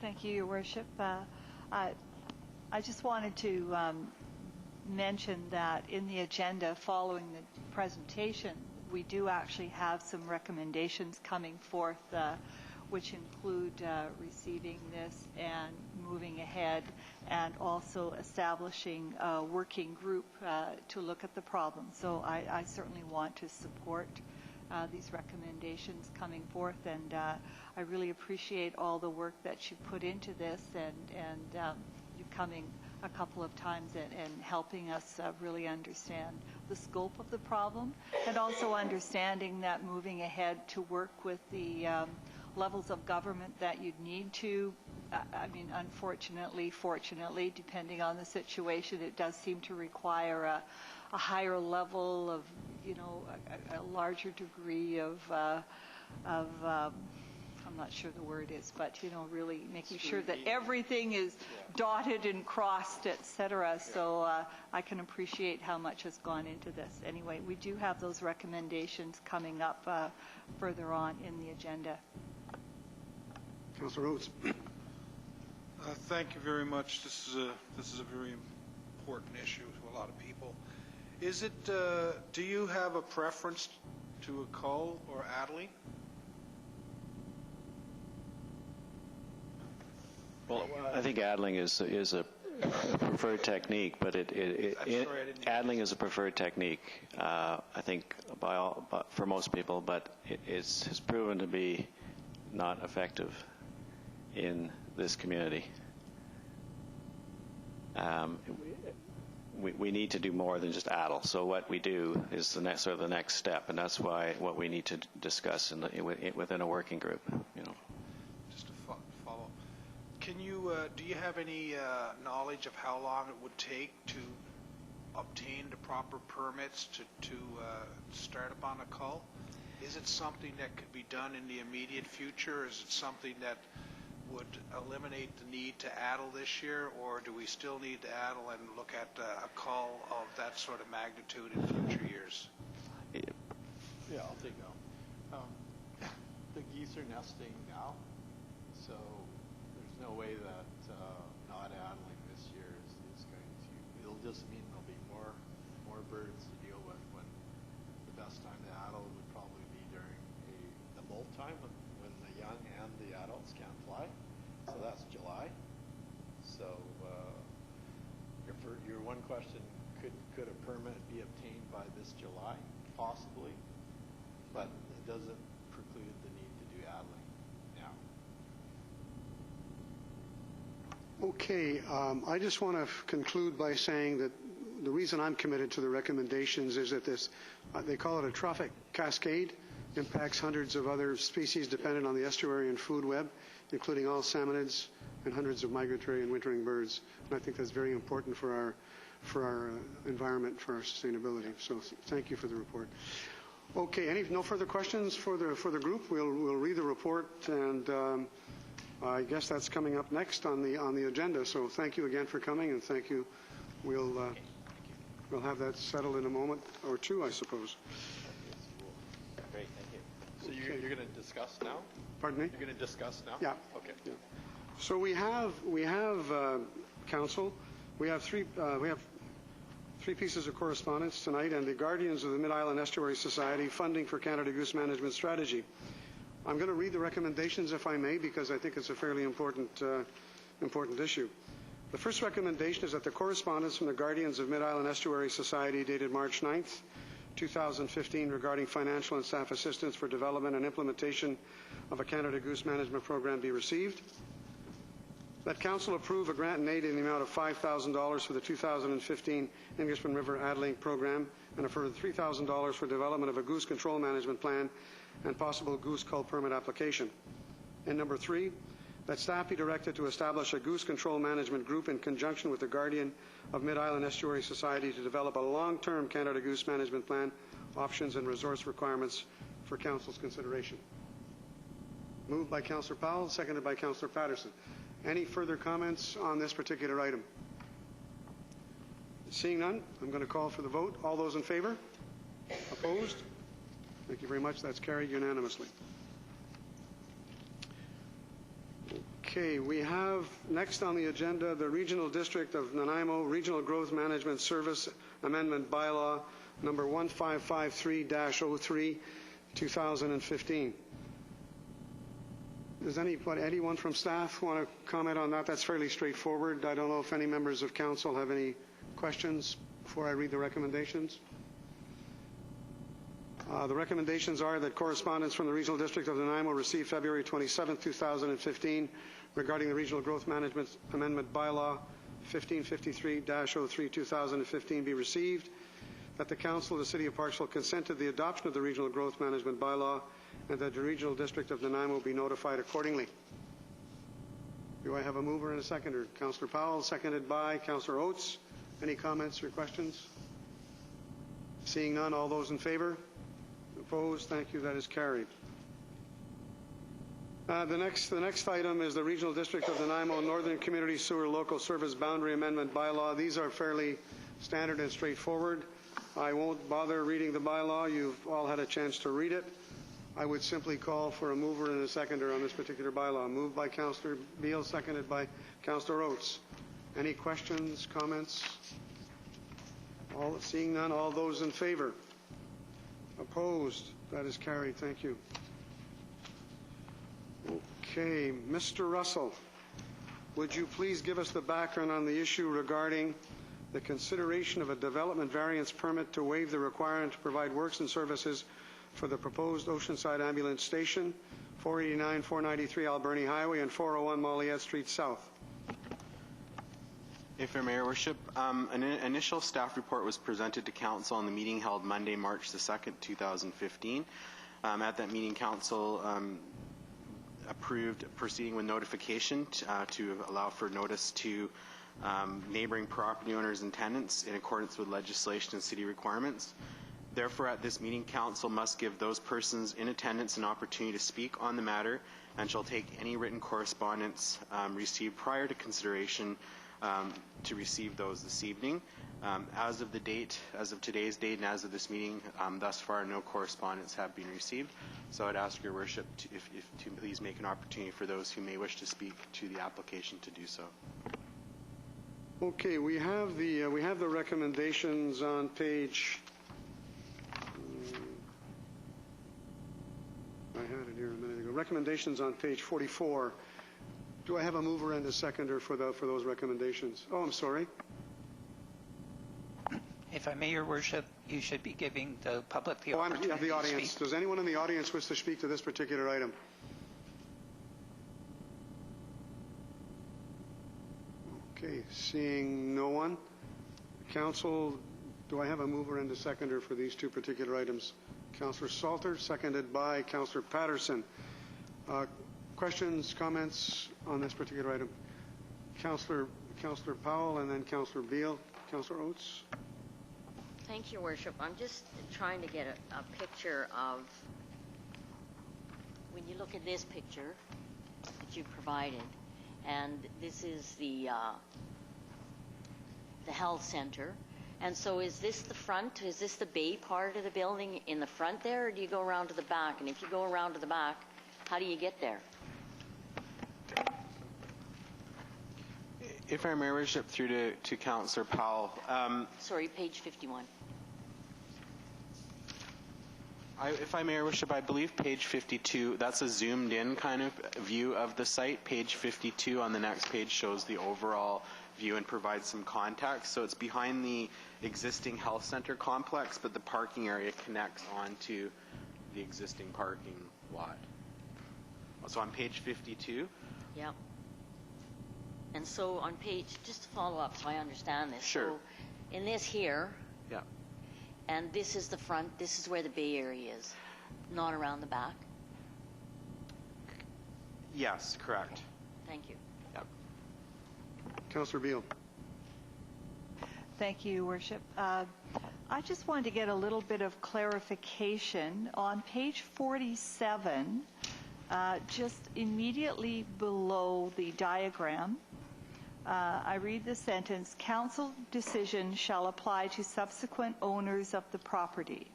Thank you, Your Worship. I just wanted to mention that in the agenda following the presentation, we do actually have some recommendations coming forth, which include receiving this and moving ahead, and also establishing a working group to look at the problem. So I certainly want to support these recommendations coming forth, and I really appreciate all the work that you put into this, and you coming a couple of times and helping us really understand the scope of the problem, and also understanding that moving ahead to work with the levels of government that you'd need to. I mean, unfortunately, fortunately, depending on the situation, it does seem to require a higher level of, you know, a larger degree of I'm not sure the word is, but, you know, really making sure that everything is dotted and crossed, et cetera. So I can appreciate how much has gone into this. Anyway, we do have those recommendations coming up further on in the agenda. Councillor Rhodes. Thank you very much. This is a very important issue to a lot of people. Is it? Do you have a preference to a cull or addling? Well, I think addling is a preferred technique, but addling is a preferred technique. I think for most people, but it's proven to be not effective in this community. We need to do more than just addle. So what we do is the next step, and that's what we need to discuss within a working group. You know. Just to follow. Can you do you have any knowledge of how long it would take to obtain the proper permits to start upon a cull? Is it something that could be done in the immediate future? Or is it something that would eliminate the need to addle this year, or do we still need to addle and look at a cull of that sort of magnitude in future years? Yeah, I'll take that. The geese are nesting now, so there's no way that not addling this year is going to. It'll just mean there'll be more birds to deal with. When the best time to addle would probably be during the molt time when the young and the adults can't fly. So that's July. So your one question, could a permit be obtained by this July? Possibly, but it doesn't preclude the need to do addling now. Okay, I just want to conclude by saying that the reason I'm committed to the recommendations is that this, they call it a trophic cascade, impacts hundreds of other species dependent on the estuary and food web, including all salmonids and hundreds of migratory and wintering birds. And I think that's very important for our environment, for our sustainability. So thank you for the report. Okay, no further questions for the group? We'll read the report, and I guess that's coming up next on the agenda. So thank you again for coming, and thank you. We'll have that settled in a moment or two, I suppose. Great, thank you. So you're going to discuss now? Pardon me? You're going to discuss now? Yeah. Okay. Yeah. So we have council. We have three pieces of correspondence tonight, and the Guardians of the Mid-Island Estuary Society funding for Canada Goose Management Strategy. I'm going to read the recommendations, if I may, because I think it's a fairly important issue. The first recommendation is that the correspondence from the Guardians of Mid-Island Estuary Society dated March 9th, 2015 regarding financial and staff assistance for development and implementation of a Canada Goose Management Program be received. That Council approve a grant and aid in the amount of $5,000 for the 2015 Englishman River Addling Program and a further $3,000 for development of a goose control management plan and possible goose cull permit application. And number 3, that staff be directed to establish a goose control management group in conjunction with the Guardian of Mid-Island Estuary Society to develop a long-term Canada Goose Management Plan, options and resource requirements for Council's consideration. Moved by Councillor Powell, seconded by Councillor Patterson. Any further comments on this particular item? Seeing none, I'm going to call for the vote. All those in favor? Opposed? Thank you very much. That's carried unanimously. Okay, we have next on the agenda the Regional District of Nanaimo Regional Growth Management Service Amendment Bylaw number 1553-03, 2015. Does anyone from staff want to comment on that? That's fairly straightforward. I don't know if any members of council have any questions before I read the recommendations. The recommendations are that correspondence from the Regional District of Nanaimo received February 27, 2015 regarding the Regional Growth Management Amendment Bylaw 1553-03, 2015 be received. that the Council of the City of Parksville consent to the adoption of the Regional Growth Management Bylaw and that the Regional District of Nanaimo be notified accordingly. Do I have a mover and a seconder? Councillor Powell, seconded by Councillor Oates. Any comments or questions? Seeing none, all those in favor? Opposed? Thank you. That is carried. The next item is the Regional District of Nanaimo Northern Community Sewer Local Service Boundary Amendment Bylaw. These are fairly standard and straightforward. I won't bother reading the bylaw. You've all had a chance to read it. I would simply call for a mover and a seconder on this particular bylaw. Moved by Councillor Beal, seconded by Councillor Oates. Any questions, comments? Seeing none, all those in favor? Opposed? That is carried. Thank you. Okay, Mr. Russell, would you please give us the background on the issue regarding the consideration of a development variance permit to waive the requirement to provide works and services for the proposed Oceanside Ambulance Station, 489-493 Alberni Highway and 401 Molliette Street South? If Your Mayor, Worship, an initial staff report was presented to Council on the meeting held Monday, March the 2nd, 2015. At that meeting, Council approved proceeding with notification to allow for notice to neighboring property owners and tenants in accordance with legislation and city requirements. Therefore, at this meeting, Council must give those persons in attendance an opportunity to speak on the matter and shall take any written correspondence received prior to consideration to receive those this evening. As of today's date and as of this meeting, thus far no correspondence have been received. So I'd ask Your Worship to please make an opportunity for those who may wish to speak to the application to do so. Okay, we have the recommendations on page. I had it here a minute ago. Recommendations on page 44. Do I have a mover and a seconder for those recommendations? Oh, I'm sorry. If I may, Your Worship, you should be giving the public the opportunity the audience. to speak. Does anyone in the audience wish to speak to this particular item? Okay, seeing no one. Council, do I have a mover and a seconder for these two particular items? Councillor Salter, seconded by Councillor Patterson. Questions, comments on this particular item? Councillor Powell and then Councillor Beal. Councillor Oates. Thank you, Worship. I'm just trying to get a picture of, when you look at this picture that you provided, and this is the health center. And so is this the front? Is this the bay part of the building in the front there, or do you go around to the back? And if you go around to the back, how do you get there? If I may, Worship, through to Councillor Powell. Sorry, page 51. If I may, Worship, I believe page 52, that's a zoomed in kind of view of the site. Page 52 on the next page shows the overall view and provides some context. So it's behind the existing health center complex, but the parking area connects onto the existing parking lot. So on page 52? Yeah. And so on page, just to follow up so I understand this. Sure. So in this here, yeah, and this is the front, this is where the bay area is, not around the back? Yes, correct. Okay. Thank you. Yep. Councillor Beal. Thank you, Your Worship. I just wanted to get a little bit of clarification. On page 47, just immediately below the diagram, I read the sentence, council decision shall apply to subsequent owners of the property.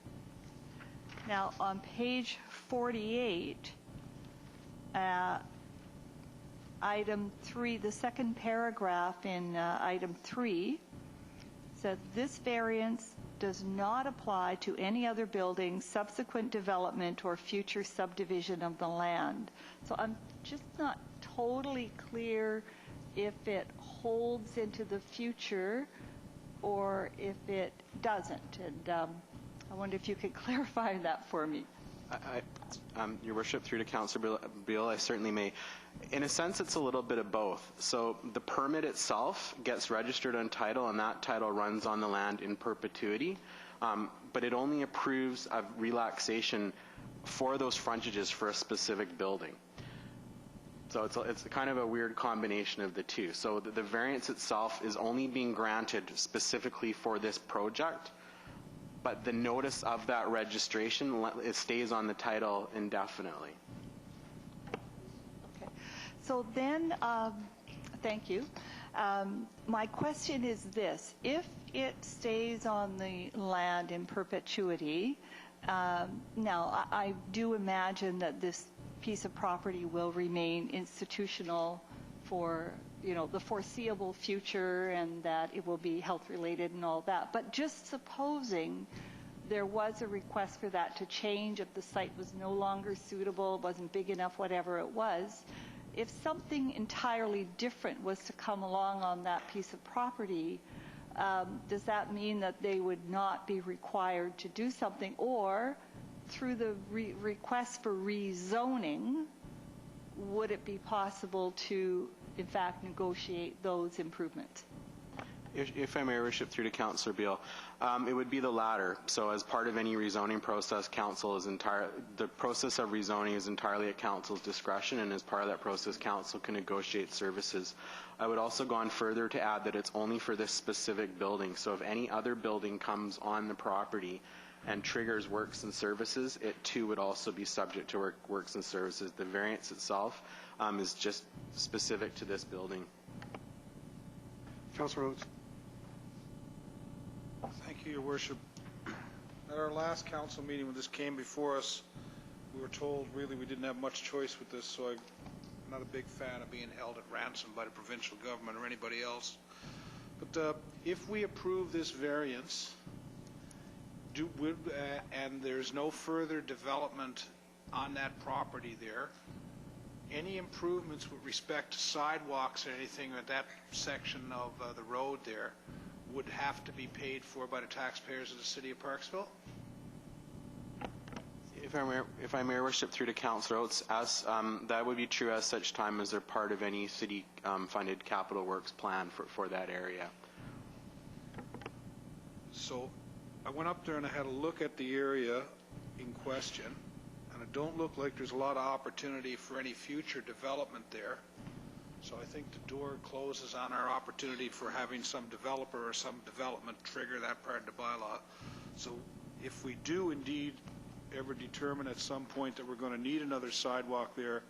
Now, on page 48, item 3, the second paragraph in item 3, says this variance does not apply to any other building, subsequent development, or future subdivision of the land. So I'm just not totally clear if it holds into the future or if it doesn't. And I wonder if you could clarify that for me. Your Worship, through to Councillor Beal, I certainly may. In a sense, it's a little bit of both. So the permit itself gets registered on title, and that title runs on the land in perpetuity. but it only approves of relaxation for those frontages for a specific building. So it's kind of a weird combination of the two. So the variance itself is only being granted specifically for this project, but the notice of that registration, it stays on the title indefinitely. Okay. So then, thank you. My question is this: if it stays on the land in perpetuity, now I do imagine that this piece of property will remain institutional for, you know, the foreseeable future, and that it will be health related and all that. But just supposing there was a request for that to change, if the site was no longer suitable, wasn't big enough, whatever it was, if something entirely different was to come along on that piece of property, does that mean that they would not be required to do something? Or through the request for rezoning, would it be possible to, in fact, negotiate those improvements? If I may, Your Worship, through to Councillor Beale, it would be the latter. So as part of any rezoning process, the process of rezoning is entirely at Council's discretion, and as part of that process, Council can negotiate services. I would also go on further to add that it's only for this specific building. So if any other building comes on the property and triggers works and services, it too would also be subject to works and services. The variance itself is just specific to this building. Councillor Oates. Thank you, Your Worship. At our last council meeting when this came before us, we were told really we didn't have much choice with this, so I'm not a big fan of being held at ransom by the provincial government or anybody else. But if we approve this variance, and there's no further development on that property there, any improvements with respect to sidewalks or anything at that section of the road there would have to be paid for by the taxpayers of the City of Parksville? If I may, Your Worship, through to Councillor Oates, that would be true as such time as they're part of any city-funded capital works plan for that area. So I went up there and I had a look at the area in question, and it don't look like there's a lot of opportunity for any future development there. So I think the door closes on our opportunity for having some developer or some development trigger that part of the bylaw. So if we do indeed ever determine at some point that we're going to need another sidewalk there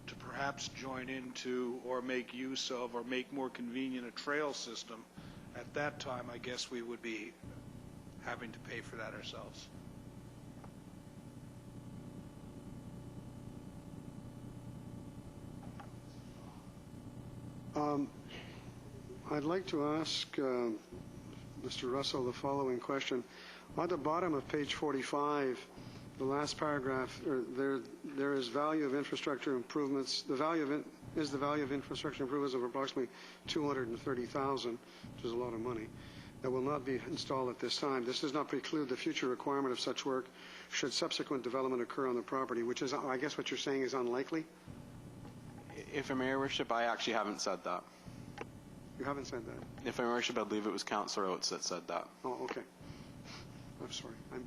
to perhaps join into or make use of or make more convenient a trail system, at that time I guess we would be having to pay for that ourselves. I'd like to ask Mr. Russell the following question. On the bottom of page 45, the last paragraph, there is value of infrastructure improvements. The value of infrastructure improvements of approximately $230,000, which is a lot of money, that will not be installed at this time. This does not preclude the future requirement of such work should subsequent development occur on the property, which is, I guess what you're saying is unlikely? If I may, Your Worship, I actually haven't said that. You haven't said that? If I may, Your Worship, I believe it was Councillor Oates that said that. Oh, okay. I'm sorry. I'm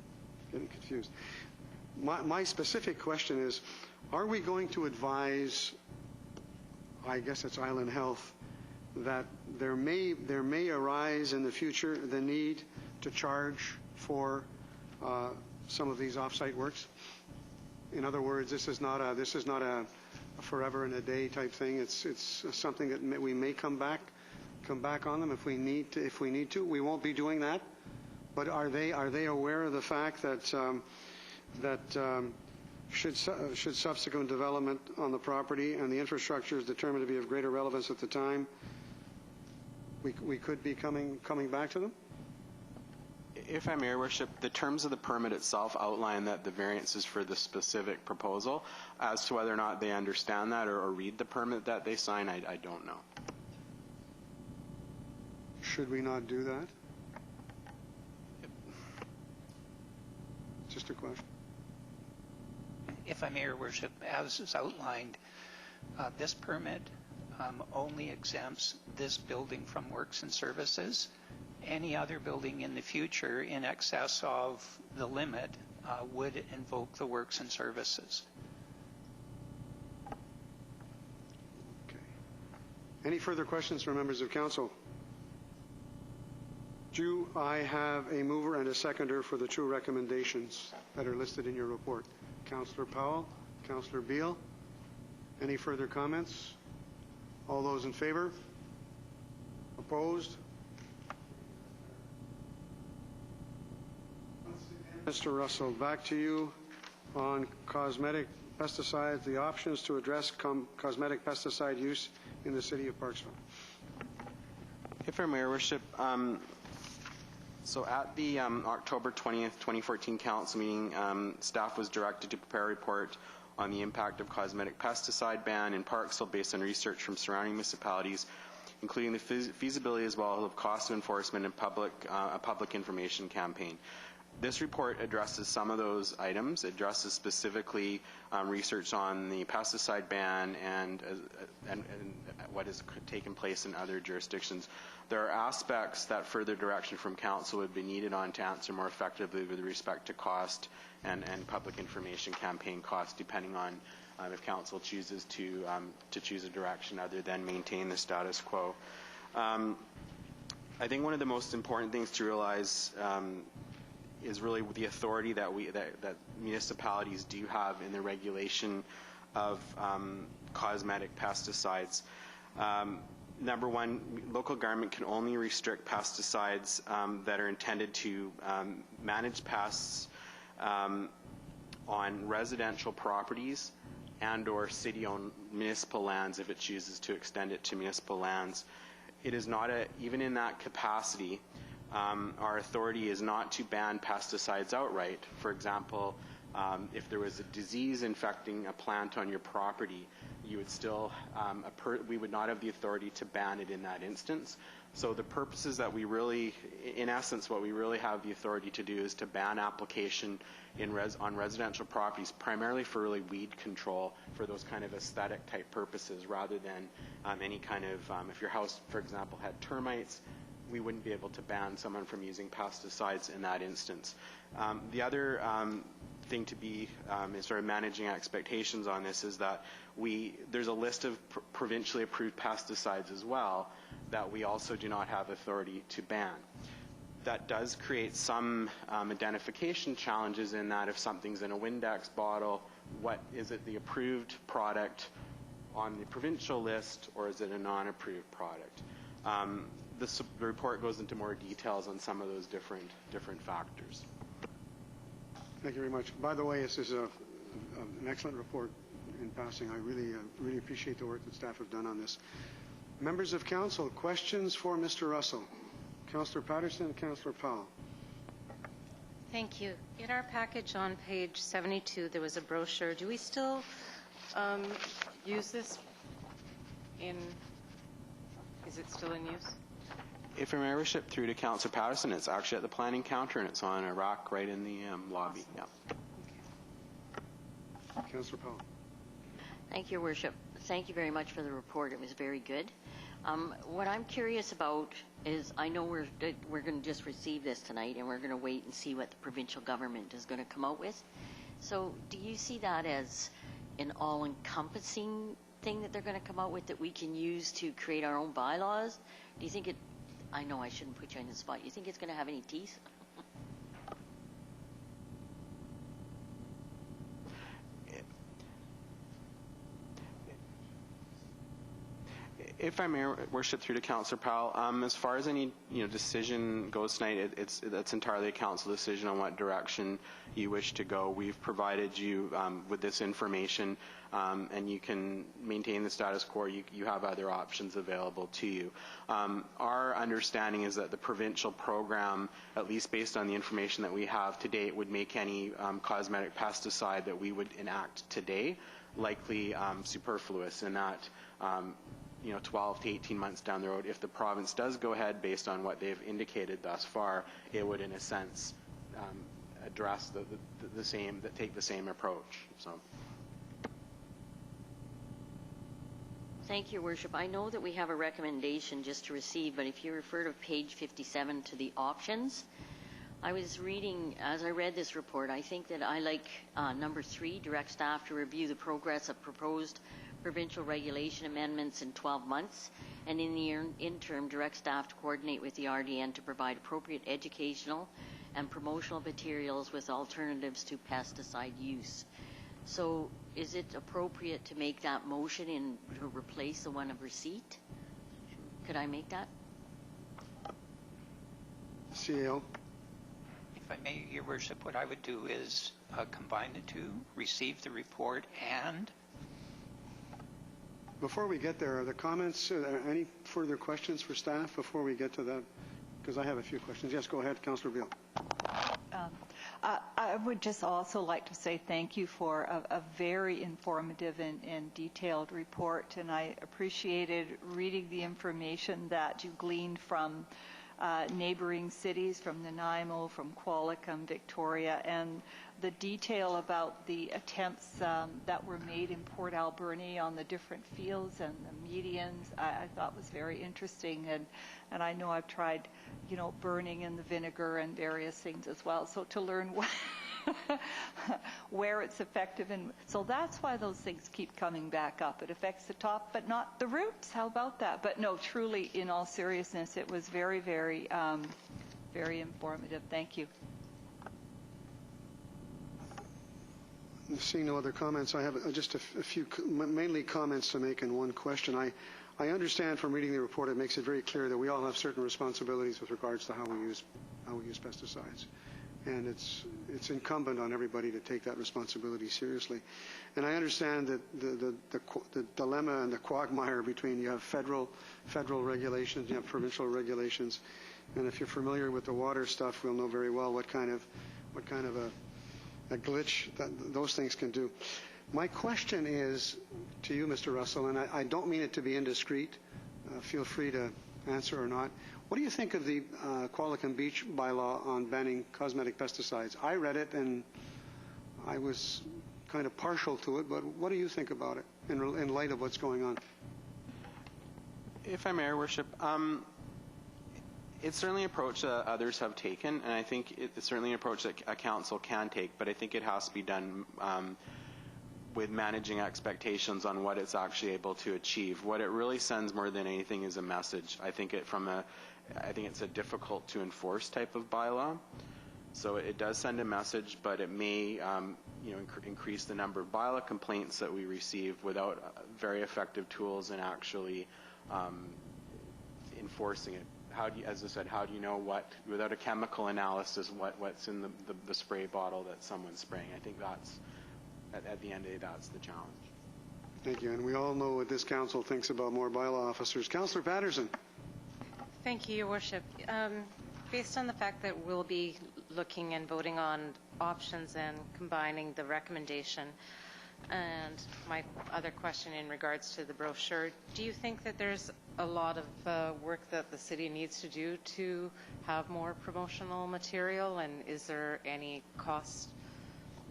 getting confused. My specific question is, are we going to advise, I guess it's Island Health, that there may arise in the future the need to charge for some of these off-site works? In other words, this is not a forever and a day type thing. It's something that we may come back on them if we need to. We won't be doing that, but are they aware of the fact that should subsequent development on the property and the infrastructure is determined to be of greater relevance at the time, we could be coming back to them? If I may, Your Worship, the terms of the permit itself outline that the variance is for the specific proposal. As to whether or not they understand that or read the permit that they sign, I don't know. Should we not do that? Just a question. If I may, Your Worship, as is outlined, this permit only exempts this building from works and services, any other building in the future in excess of the limit would invoke the works and services. Okay. Any further questions from members of council? Do I have a mover and a seconder for the two recommendations that are listed in your report? Councillor Powell, Councillor Beal. Any further comments? All those in favor? Opposed? Mr. Russell, back to you on cosmetic pesticides, the options to address cosmetic pesticide use in the city of Parksville. If I may, Your Worship, so at the October 20th, 2014 council meeting, staff was directed to prepare a report on the impact of cosmetic pesticide ban in Parksville based on research from surrounding municipalities, including the feasibility as well of cost of enforcement and a public information campaign. This report addresses some of those items. It addresses specifically research on the pesticide ban and what has taken place in other jurisdictions. There are aspects that further direction from council would be needed on to answer more effectively with respect to cost and public information campaign costs, depending on if council chooses to choose a direction other than maintain the status quo. I think one of the most important things to realize is really the authority that municipalities do have in the regulation of cosmetic pesticides. Number one, local government can only restrict pesticides that are intended to manage pests on residential properties and/or city-owned municipal lands if it chooses to extend it to municipal lands. It is not even in that capacity, our authority is not to ban pesticides outright. For example, if there was a disease infecting a plant on your property, you would still, we would not have the authority to ban it in that instance. So the purposes that we really, in essence, what we really have the authority to do is to ban application on residential properties, primarily for really weed control, for those kind of aesthetic type purposes, rather than any kind of, if your house, for example, had termites, we wouldn't be able to ban someone from using pesticides in that instance. The other thing to be in sort of managing expectations on this is that there's a list of provincially approved pesticides as well that we also do not have authority to ban. That does create some identification challenges in that if something's in a Windex bottle, what is it the approved product on the provincial list, or is it a non-approved product? The report goes into more details on some of those different factors. Thank you very much. By the way, this is an excellent report in passing. I really appreciate the work that staff have done on this. Members of council, questions for Mr. Russell? Councillor Patterson and Councillor Powell. Thank you. In our package on page 72, there was a brochure. Do we still use this is it still in use? If your membership through to Councillor Patterson, it's actually at the planning counter and it's on a rack right in the lobby. Awesome. Yeah. Councillor Powell. Thank you, Your Worship. Thank you very much for the report. It was very good. What I'm curious about is, I know we're going to just receive this tonight and we're going to wait and see what the provincial government is going to come out with. So do you see that as an all-encompassing thing that they're going to come out with that we can use to create our own bylaws? Do you think it, I know I shouldn't put you on the spot, you think it's going to have any teeth? If I may, worship through to Councillor Powell, as far as any decision goes tonight, that's entirely a council decision on what direction you wish to go. We've provided you with this information, and you can maintain the status quo. You have other options available to you. Our understanding is that the provincial program, at least based on the information that we have to date, would make any cosmetic pesticide that we would enact today likely superfluous, in that 12 to 18 months down the road, if the province does go ahead based on what they've indicated thus far, it would in a sense address take the same approach. So Thank you, Your Worship. I know that we have a recommendation just to receive, but if you refer to page 57 to the options, I was reading, as I read this report, I think that I like number 3, direct staff to review the progress of proposed provincial regulation amendments in 12 months, and in the interim, direct staff to coordinate with the RDN to provide appropriate educational and promotional materials with alternatives to pesticide use. So is it appropriate to make that motion to replace the one of receipt? Could I make that? CAO. If I may, Your Worship, what I would do is combine the two, receive the report and... Before we get there, are there comments, any further questions for staff before we get to that? Because I have a few questions. Yes, go ahead, Councillor Beale. I would just also like to say thank you for a very informative and detailed report, and I appreciated reading the information that you gleaned from neighboring cities, from Nanaimo, from Qualicum, Victoria, and the detail about the attempts that were made in Port Alberni on the different fields and the medians, I thought was very interesting. And I know I've tried, burning in the vinegar and various things as well. So to learn where it's effective. And so that's why those things keep coming back up. It affects the top, but not the roots. How about that? But no, truly, in all seriousness, it was very, very, very informative. Thank you. Seeing no other comments, I have just a few, mainly comments to make and one question. I understand from reading the report, it makes it very clear that we all have certain responsibilities with regards to how we use pesticides, and it's incumbent on everybody to take that responsibility seriously. And I understand that the dilemma and the quagmire between you have federal regulations, you have provincial regulations, and if you're familiar with the water stuff, we'll know very well what kind of a glitch that those things can do. My question is to you, Mr. Russell, and I don't mean it to be indiscreet. Feel free to answer or not. What do you think of the Qualicum Beach bylaw on banning cosmetic pesticides? I read it and I was kind of partial to it, but what do you think about it in light of what's going on? If I may, Your Worship, it's certainly an approach that others have taken, and I think it's certainly an approach that a council can take, but I think it has to be done with managing expectations on what it's actually able to achieve. What it really sends more than anything is a message. I think it's a difficult to enforce type of bylaw. So it does send a message, but it may increase the number of bylaw complaints that we receive without very effective tools in actually enforcing it. As I said, how do you know without a chemical analysis, what's in the spray bottle that someone's spraying? I think that's, at the end of the day, that's the challenge. Thank you. And we all know what this council thinks about more bylaw officers. Councillor Patterson. Thank you, Your Worship. Based on the fact that we'll be looking and voting on options and combining the recommendation, and my other question in regards to the brochure, do you think that there's a lot of work that the city needs to do to have more promotional material, and is there any cost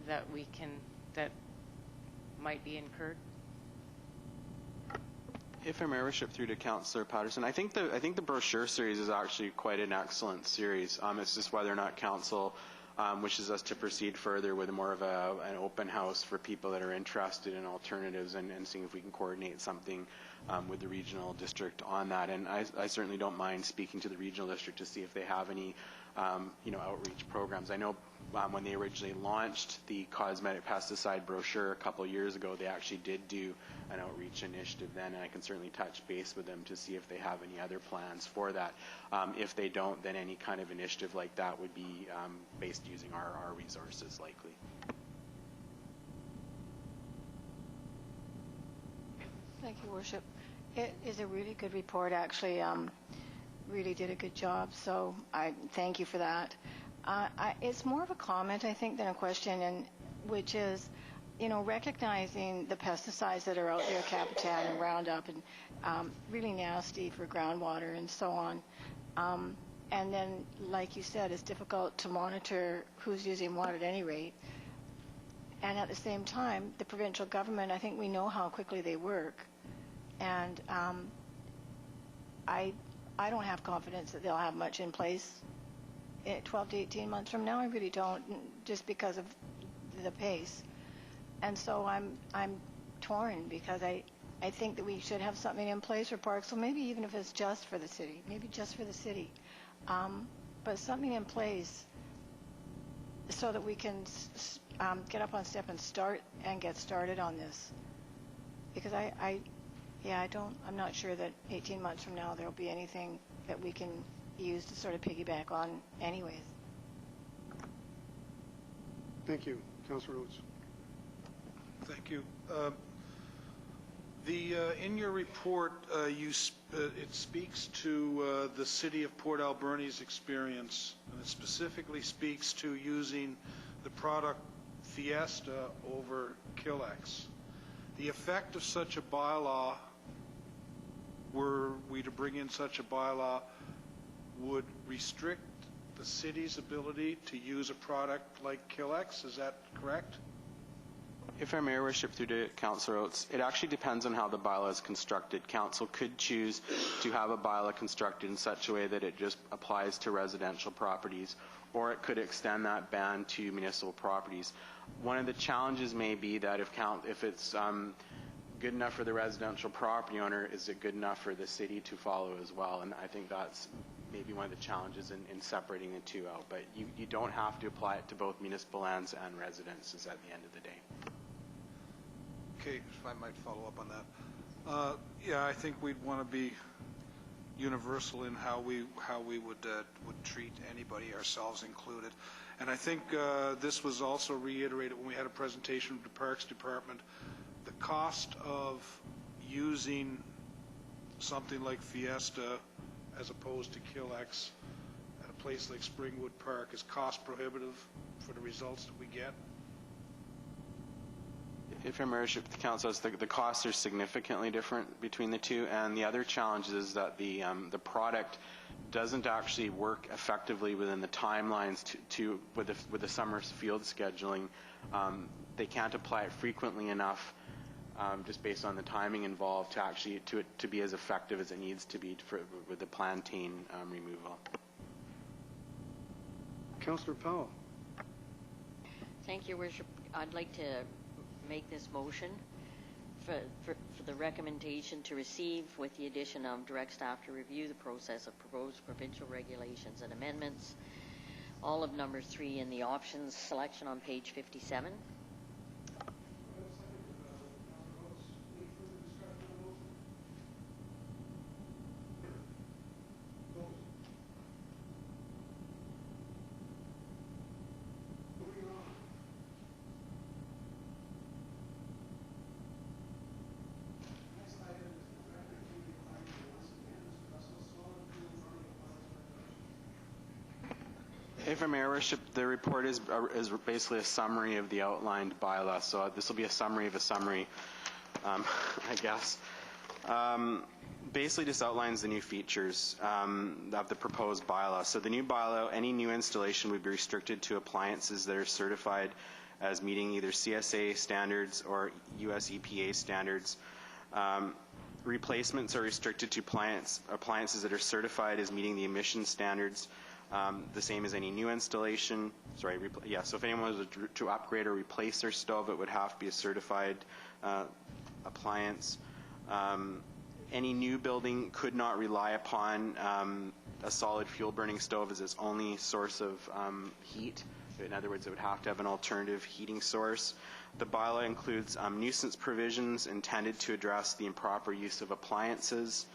that might be incurred? If I may, Worship, through to Councillor Patterson, I think the brochure series is actually quite an excellent series. It's just whether or not Council wishes us to proceed further with more of an open house for people that are interested in alternatives and seeing if we can coordinate something with the regional district on that. And I certainly don't mind speaking to the regional district to see if they have any outreach programs. I know when they originally launched the cosmetic pesticide brochure a couple of years ago, they actually did do an outreach initiative then, and I can certainly touch base with them to see if they have any other plans for that. If they don't, then any kind of initiative like that would be based using our resources likely. Thank you, Worship. It is a really good report, actually. Really did a good job, so I thank you for that. It's more of a comment, I think, than a question, and which is, recognizing the pesticides that are out there, Capitan and Roundup, and really nasty for groundwater and so on. And then, like you said, it's difficult to monitor who's using what at any rate. And at the same time, the provincial government, I think we know how quickly they work. And I don't have confidence that they'll have much in place 12 to 18 months from now. I really don't, just because of the pace. And so I'm torn, because I think that we should have something in place for parks. So maybe even if it's just for the city, but something in place so that we can get up on step and get started on this. Because I'm not sure that 18 months from now there'll be anything that we can use to sort of piggyback on anyways. Thank you. Councillor Rhodes. Thank you. In your report, it speaks to the City of Port Alberni's experience, and it specifically speaks to using the product Fiesta over Killex. The effect of such a bylaw, were we to bring in such a bylaw, would restrict the city's ability to use a product like Killex. Is that correct? If I may, Your Worship, through to Councillor Oates, it actually depends on how the bylaw is constructed. Council could choose to have a bylaw constructed in such a way that it just applies to residential properties, or it could extend that ban to municipal properties. One of the challenges may be that if it's good enough for the residential property owner, is it good enough for the city to follow as well? And I think that's maybe one of the challenges in separating the two out. But you don't have to apply it to both municipal lands and residences at the end of the day. Okay, if I might follow up on that. Yeah, I think we'd want to be universal in how we would treat anybody, ourselves included. And I think this was also reiterated when we had a presentation from the Parks Department. The cost of using something like Fiesta as opposed to Killex at a place like Springwood Park is cost prohibitive for the results that we get. If your membership, the council, the costs are significantly different between the two, and the other challenge is that the product doesn't actually work effectively within the timelines with the summer field scheduling. They can't apply it frequently enough, just based on the timing involved to actually to be as effective as it needs to be with the plantain removal. Councillor Powell. Thank you, Worship. I'd like to make this motion for the recommendation to receive, with the addition of direct staff to review the process of proposed provincial regulations and amendments, all of number 3 in the options selection on page 57. If I may, Your Worship, the report is basically a summary of the outlined bylaw, so this will be a summary of a summary, I guess. Basically just outlines the new features of the proposed bylaw. So the new bylaw, any new installation would be restricted to appliances that are certified as meeting either CSA standards or US EPA standards. Replacements are restricted to appliances that are certified as meeting the emission standards. The same as any new installation. So if anyone was to upgrade or replace their stove, it would have to be a certified appliance. Any new building could not rely upon a solid fuel burning stove as its only source of heat. In other words, it would have to have an alternative heating source. The bylaw includes nuisance provisions intended to address the improper use of appliances.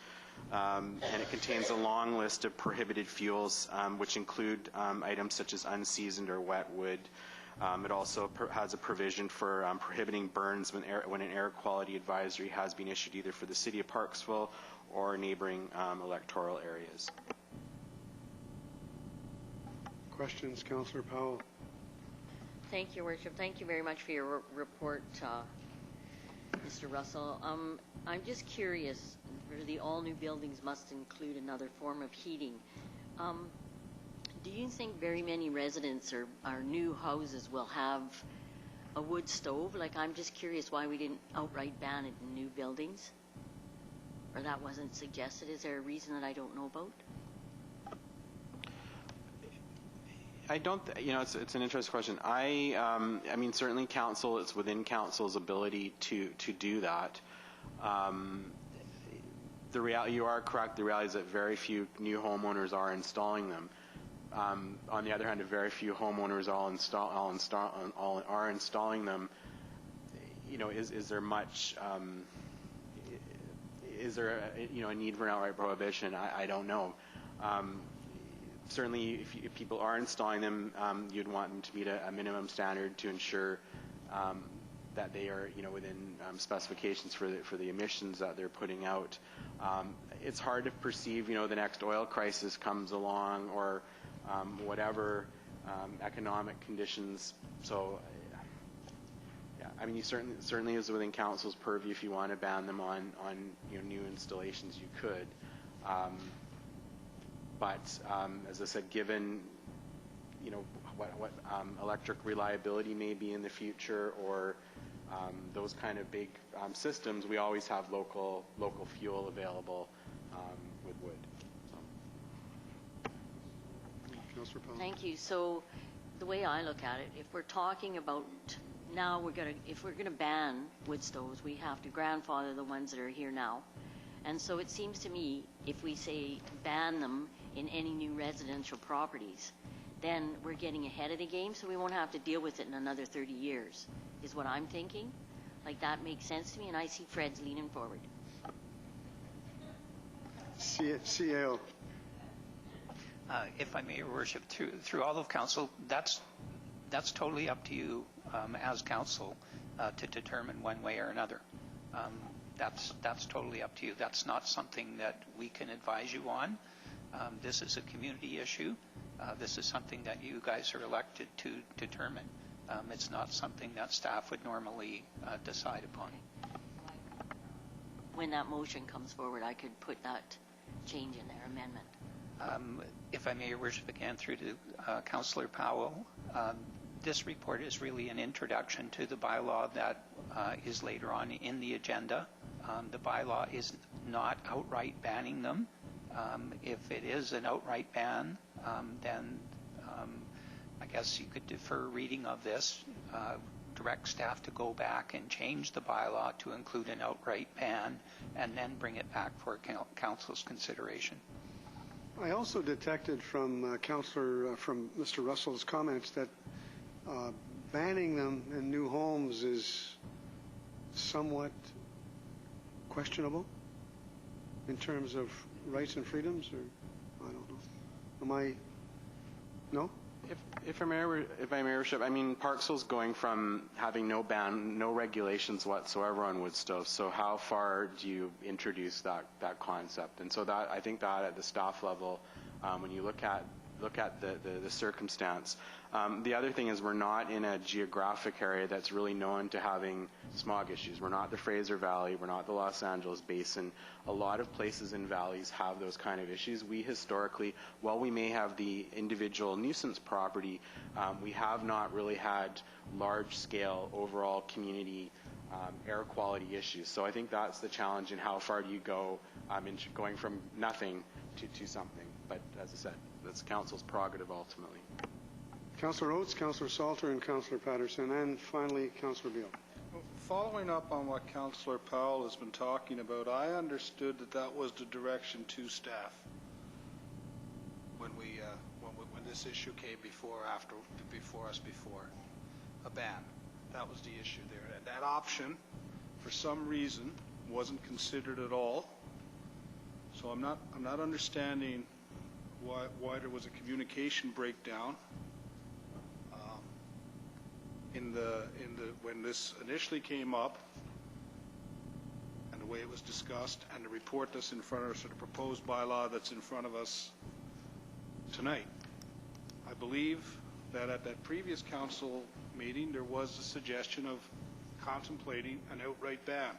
And it contains a long list of prohibited fuels, which include items such as unseasoned or wet wood. It also has a provision for prohibiting burns when an air quality advisory has been issued either for the City of Parksville or neighboring electoral areas. Questions, Councillor Powell? Thank you, Worship. Thank you very much for your report, Mr. Russell. I'm just curious, the all new buildings must include another form of heating. Do you think very many residents or our new houses will have a wood stove? Like, I'm just curious why we didn't outright ban it in new buildings. or that wasn't suggested? Is there a reason that I don't know about? I don't, it's an interesting question. I mean, certainly council, it's within council's ability to do that. The reality, you are correct, the reality is that very few new homeowners are installing them. On the other hand, very few homeowners are installing them. Is there much, is there a need for an outright prohibition? I don't know. Certainly, if people are installing them, you'd want them to meet a minimum standard to ensure that they are, within specifications for the emissions that they're putting out. It's hard to perceive, the next oil crisis comes along, or whatever economic conditions. So, yeah, I mean, you certainly is within council's purview. If you want to ban them on new installations, you could. But as I said, given what electric reliability may be in the future, or those kind of big systems, we always have local fuel available with wood. So. Thank you. So the way I look at it, if we're talking about now, if we're gonna ban wood stoves, we have to grandfather the ones that are here now. And so it seems to me, if we say ban them in any new residential properties, then we're getting ahead of the game, so we won't have to deal with it in another 30 years, is what I'm thinking. Like, that makes sense to me, and I see Fred's leaning forward. CAO. If I may, Your Worship, through all of council, that's totally up to you as council to determine one way or another. That's totally up to you. That's not something that we can advise you on. This is a community issue. This is something that you guys are elected to determine. It's not something that staff would normally decide upon. When that motion comes forward, I could put that change in there, amendment. If I may, Your Worship, again through to Councillor Powell, this report is really an introduction to the bylaw that is later on in the agenda. The bylaw is not outright banning them. If it is an outright ban, then I guess you could defer reading of this, direct staff to go back and change the bylaw to include an outright ban, and then bring it back for council's consideration. I also detected from from Mr. Russell's comments that banning them in new homes is somewhat questionable in terms of rights and freedoms, or I don't know. Am I? No? If I may, Worship, I mean, Parksville's going from having no ban, no regulations whatsoever on wood stoves. So how far do you introduce that concept? And so that, I think that at the staff level, when you look at the circumstance. The other thing is we're not in a geographic area that's really known to having smog issues. We're not the Fraser Valley. We're not the Los Angeles Basin. A lot of places in valleys have those kind of issues. We historically, while we may have the individual nuisance property, we have not really had large-scale overall community air quality issues. So I think that's the challenge in how far do you go in going from nothing to something. But as I said, that's council's prerogative ultimately. Councillor Oates, Councillor Salter, and Councillor Patterson, and finally Councillor Beale. Following up on what Councillor Powell has been talking about, I understood that was the direction to staff when this issue came before us a ban. That was the issue there, and that option, for some reason, wasn't considered at all. So I'm not understanding why there was a communication breakdown when this initially came up, and the way it was discussed, and the report that's in front of us, or the proposed bylaw that's in front of us tonight. I believe that at that previous council meeting there was a suggestion of contemplating an outright ban,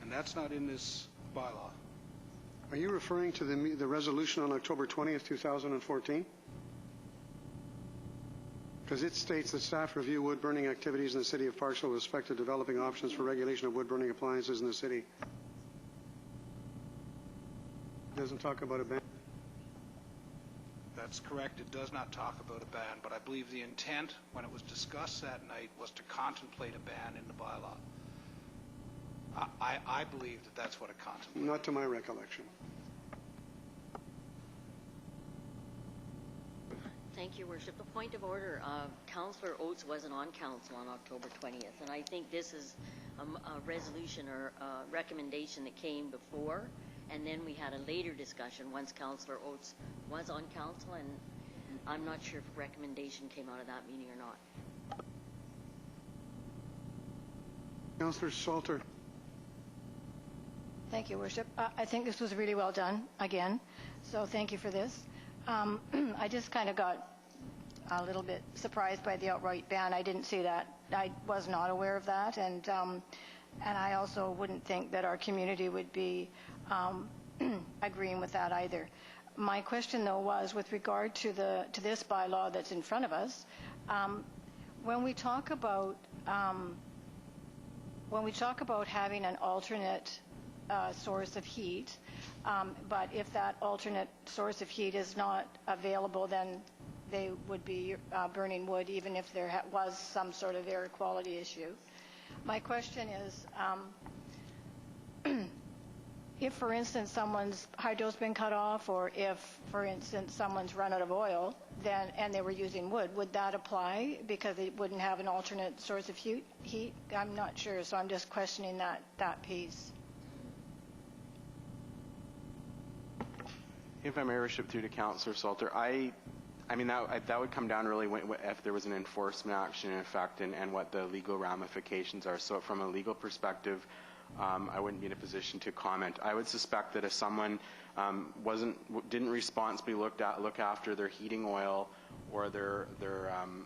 and that's not in this bylaw. Are you referring to the resolution on October 20th, 2014? Because it states that staff review wood burning activities in the city of Parksville with respect to developing options for regulation of wood burning appliances in the city. Doesn't talk about a ban. That's correct. It does not talk about a ban, but I believe the intent when it was discussed that night was to contemplate a ban in the bylaw. I believe that that's what it contemplated. Not to my recollection. Thank you, Worship. A point of order. Councillor Oates wasn't on council on October 20th, and I think this is a resolution or a recommendation that came before, and then we had a later discussion once Councillor Oates was on council, and I'm not sure if a recommendation came out of that meeting or not. Councillor Salter. Thank you, Worship. I think this was really well done, again, so thank you for this. I just kind of got a little bit surprised by the outright ban. I didn't see that. I was not aware of that, and I also wouldn't think that our community would be agreeing with that either. My question, though, was with regard to this bylaw that's in front of us. When we talk about having an alternate source of heat, but if that alternate source of heat is not available, then they would be burning wood, even if there was some sort of air quality issue. My question is, if, for instance, someone's hydro's been cut off, or if, for instance, someone's run out of oil, and they were using wood, would that apply because they wouldn't have an alternate source of heat? I'm not sure, so I'm just questioning that piece. If I may, Worship, through to Councillor Salter, I mean, that would come down really if there was an enforcement action in effect and what the legal ramifications are. So from a legal perspective, I wouldn't be in a position to comment. I would suspect that if someone didn't responsibly look after their heating oil or their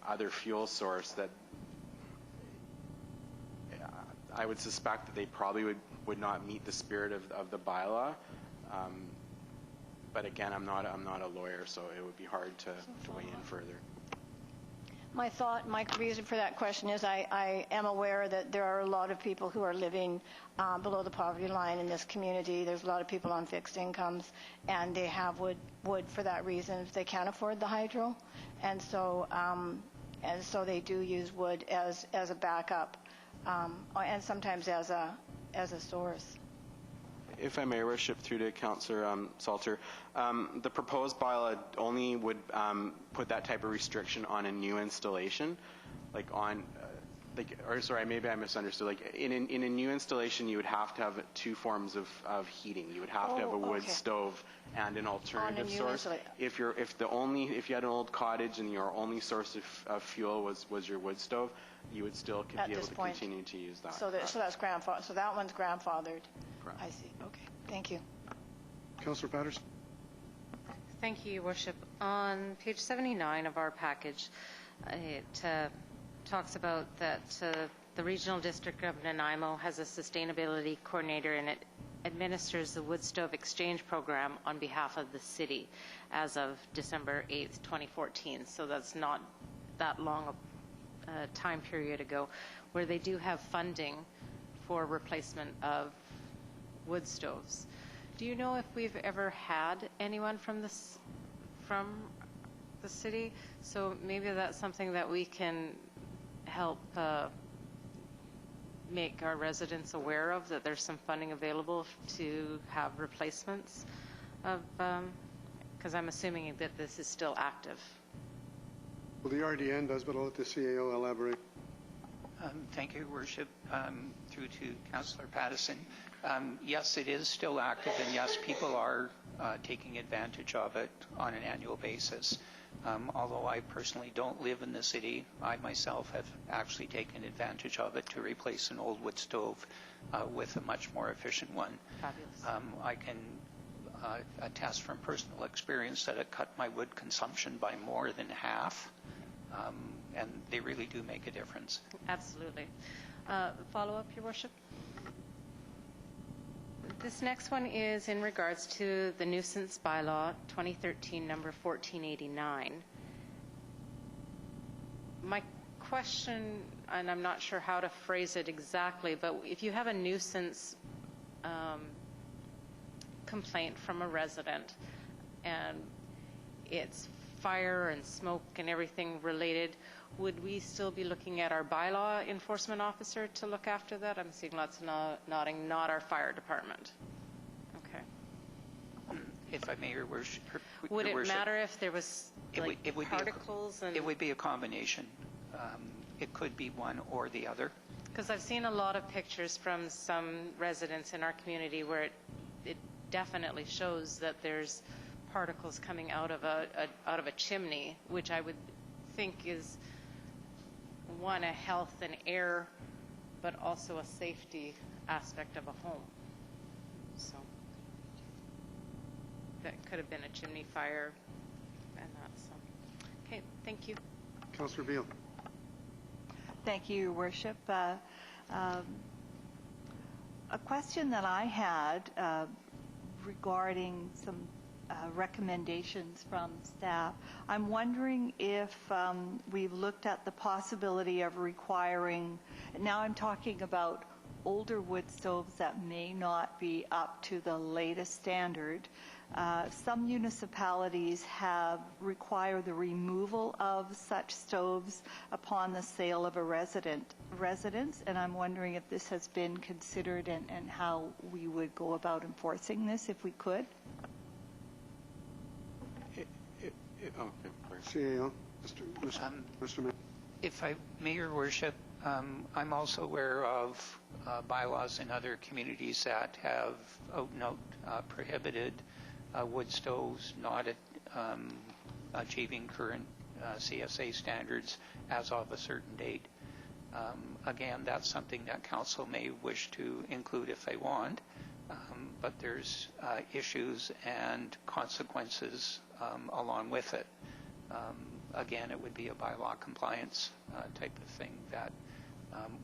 other fuel source, that I would suspect that they probably would not meet the spirit of the bylaw. But again, I'm not a lawyer, so it would be hard to weigh in further. My reason for that question is I am aware that there are a lot of people who are living below the poverty line in this community. There's a lot of people on fixed incomes, and they have wood for that reason if they can't afford the hydro, and so they do use wood as a backup, and sometimes as a source. If I may, Worship, through to Councillor Salter, the proposed bylaw only would put that type of restriction on a new installation, maybe I misunderstood. Like in a new installation, you would have to have two forms of heating. You would have to have a wood stove and an alternative source. If you had an old cottage and your only source of fuel was your wood stove, you would still be able to continue to use that. So that's grandfathered. So that one's grandfathered. Correct. I see. Okay. Thank you. Councillor Patterson. Thank you, Your Worship. On page 79 of our package, it talks about that the Regional District of Nanaimo has a sustainability coordinator, and it administers the wood stove exchange program on behalf of the city as of December 8th, 2014. So that's not that long a time period ago, where they do have funding for replacement of wood stoves. Do you know if we've ever had anyone from the city? So maybe that's something that we can help make our residents aware of, that there's some funding available to have replacements of, because I'm assuming that this is still active. Well, the RDN does, but I'll let the CAO elaborate. Thank you, Worship. Through to Councillor Patterson. Yes, it is still active, and yes, people are taking advantage of it on an annual basis. Although I personally don't live in the city, I myself have actually taken advantage of it to replace an old wood stove with a much more efficient one. Fabulous. I can attest from personal experience that it cut my wood consumption by more than half, and they really do make a difference. Absolutely. Follow-up, Your Worship? This next one is in regards to the nuisance bylaw 2013 number 1489. My question, and I'm not sure how to phrase it exactly, but if you have a nuisance complaint from a resident, and it's fire and smoke and everything related, would we still be looking at our bylaw enforcement officer to look after that? I'm seeing lots of nodding, not our fire department. Okay. If I may, Your Worship. Would it matter if there was particles? It would be a combination. It could be one or the other. Because I've seen a lot of pictures from some residents in our community where it definitely shows that there's particles coming out of a chimney, which I would think is one, a health and air, but also a safety aspect of a home. So that could have been a chimney fire and that. So okay, thank you. Councillor Beal. Thank you, Your Worship. A question that I had regarding some recommendations from staff. I'm wondering if we've looked at the possibility of requiring, now I'm talking about older wood stoves that may not be up to the latest standard. Some municipalities have required the removal of such stoves upon the sale of a residence, and I'm wondering if this has been considered and how we would go about enforcing this if we could. CAO, Mr. Mayor. If I may, Your Worship, I'm also aware of bylaws in other communities that have out-and-out prohibited wood stoves not achieving current CSA standards as of a certain date. Again, that's something that Council may wish to include if they want, but there's issues and consequences along with it. Again, it would be a bylaw compliance type of thing that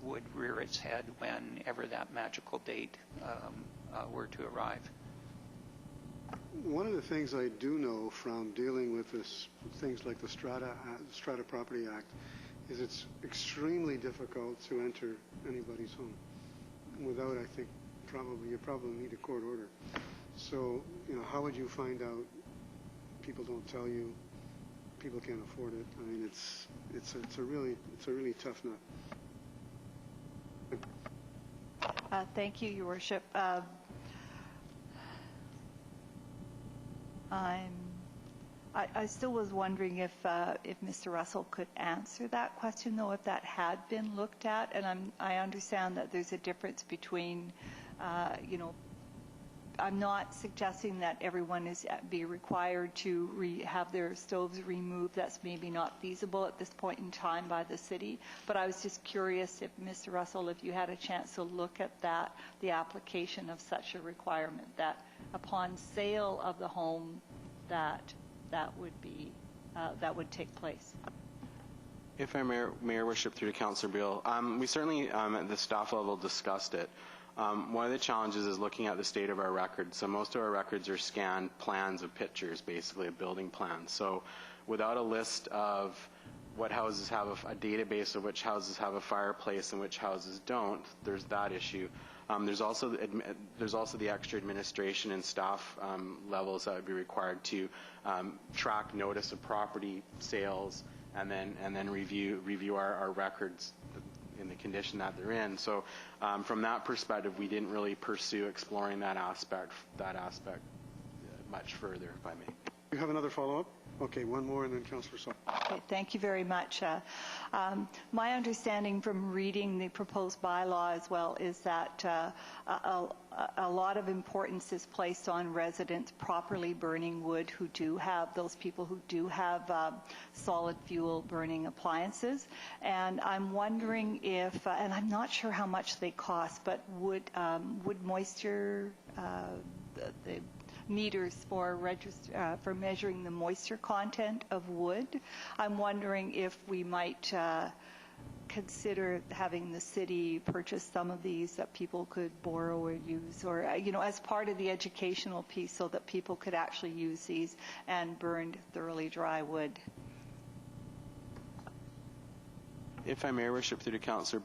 would rear its head whenever that magical date were to arrive. One of the things I do know from dealing with this, things like the Strata Property Act, is it's extremely difficult to enter anybody's home without, I think, you probably need a court order. So, how would you find out? People don't tell you. People can't afford it. I mean, it's a really tough nut. Thank you, Your Worship. I still was wondering if Mr. Russell could answer that question, though, if that had been looked at. And I understand that there's a difference between, I'm not suggesting that everyone be required to have their stoves removed. That's maybe not feasible at this point in time by the city. But I was just curious if, Mr. Russell, if you had a chance to look at that, the application of such a requirement, that upon sale of the home, that would take place. If I may, Mayor Worship, through to Councillor Beal, we certainly at the staff level discussed it. One of the challenges is looking at the state of our records. So most of our records are scanned plans of pictures, basically a building plan. So without a list of what houses have a database of which houses have a fireplace and which houses don't, there's that issue. There's also the extra administration and staff levels that would be required to track notice of property sales and then review our records in the condition that they're in. So from that perspective, we didn't really pursue exploring that aspect much further, if I may. You have another follow-up? Okay, one more, and then Councillor Saul. Okay, thank you very much. My understanding from reading the proposed bylaw as well is that a lot of importance is placed on residents properly burning wood those people who do have solid fuel burning appliances. And I'm wondering if, and I'm not sure how much they cost, but would moisture, the meters for measuring the moisture content of wood. I'm wondering if we might consider having the city purchase some of these that people could borrow or use, or as part of the educational piece, so that people could actually use these and burn thoroughly dry wood. If I may, Your Worship, through to Councillor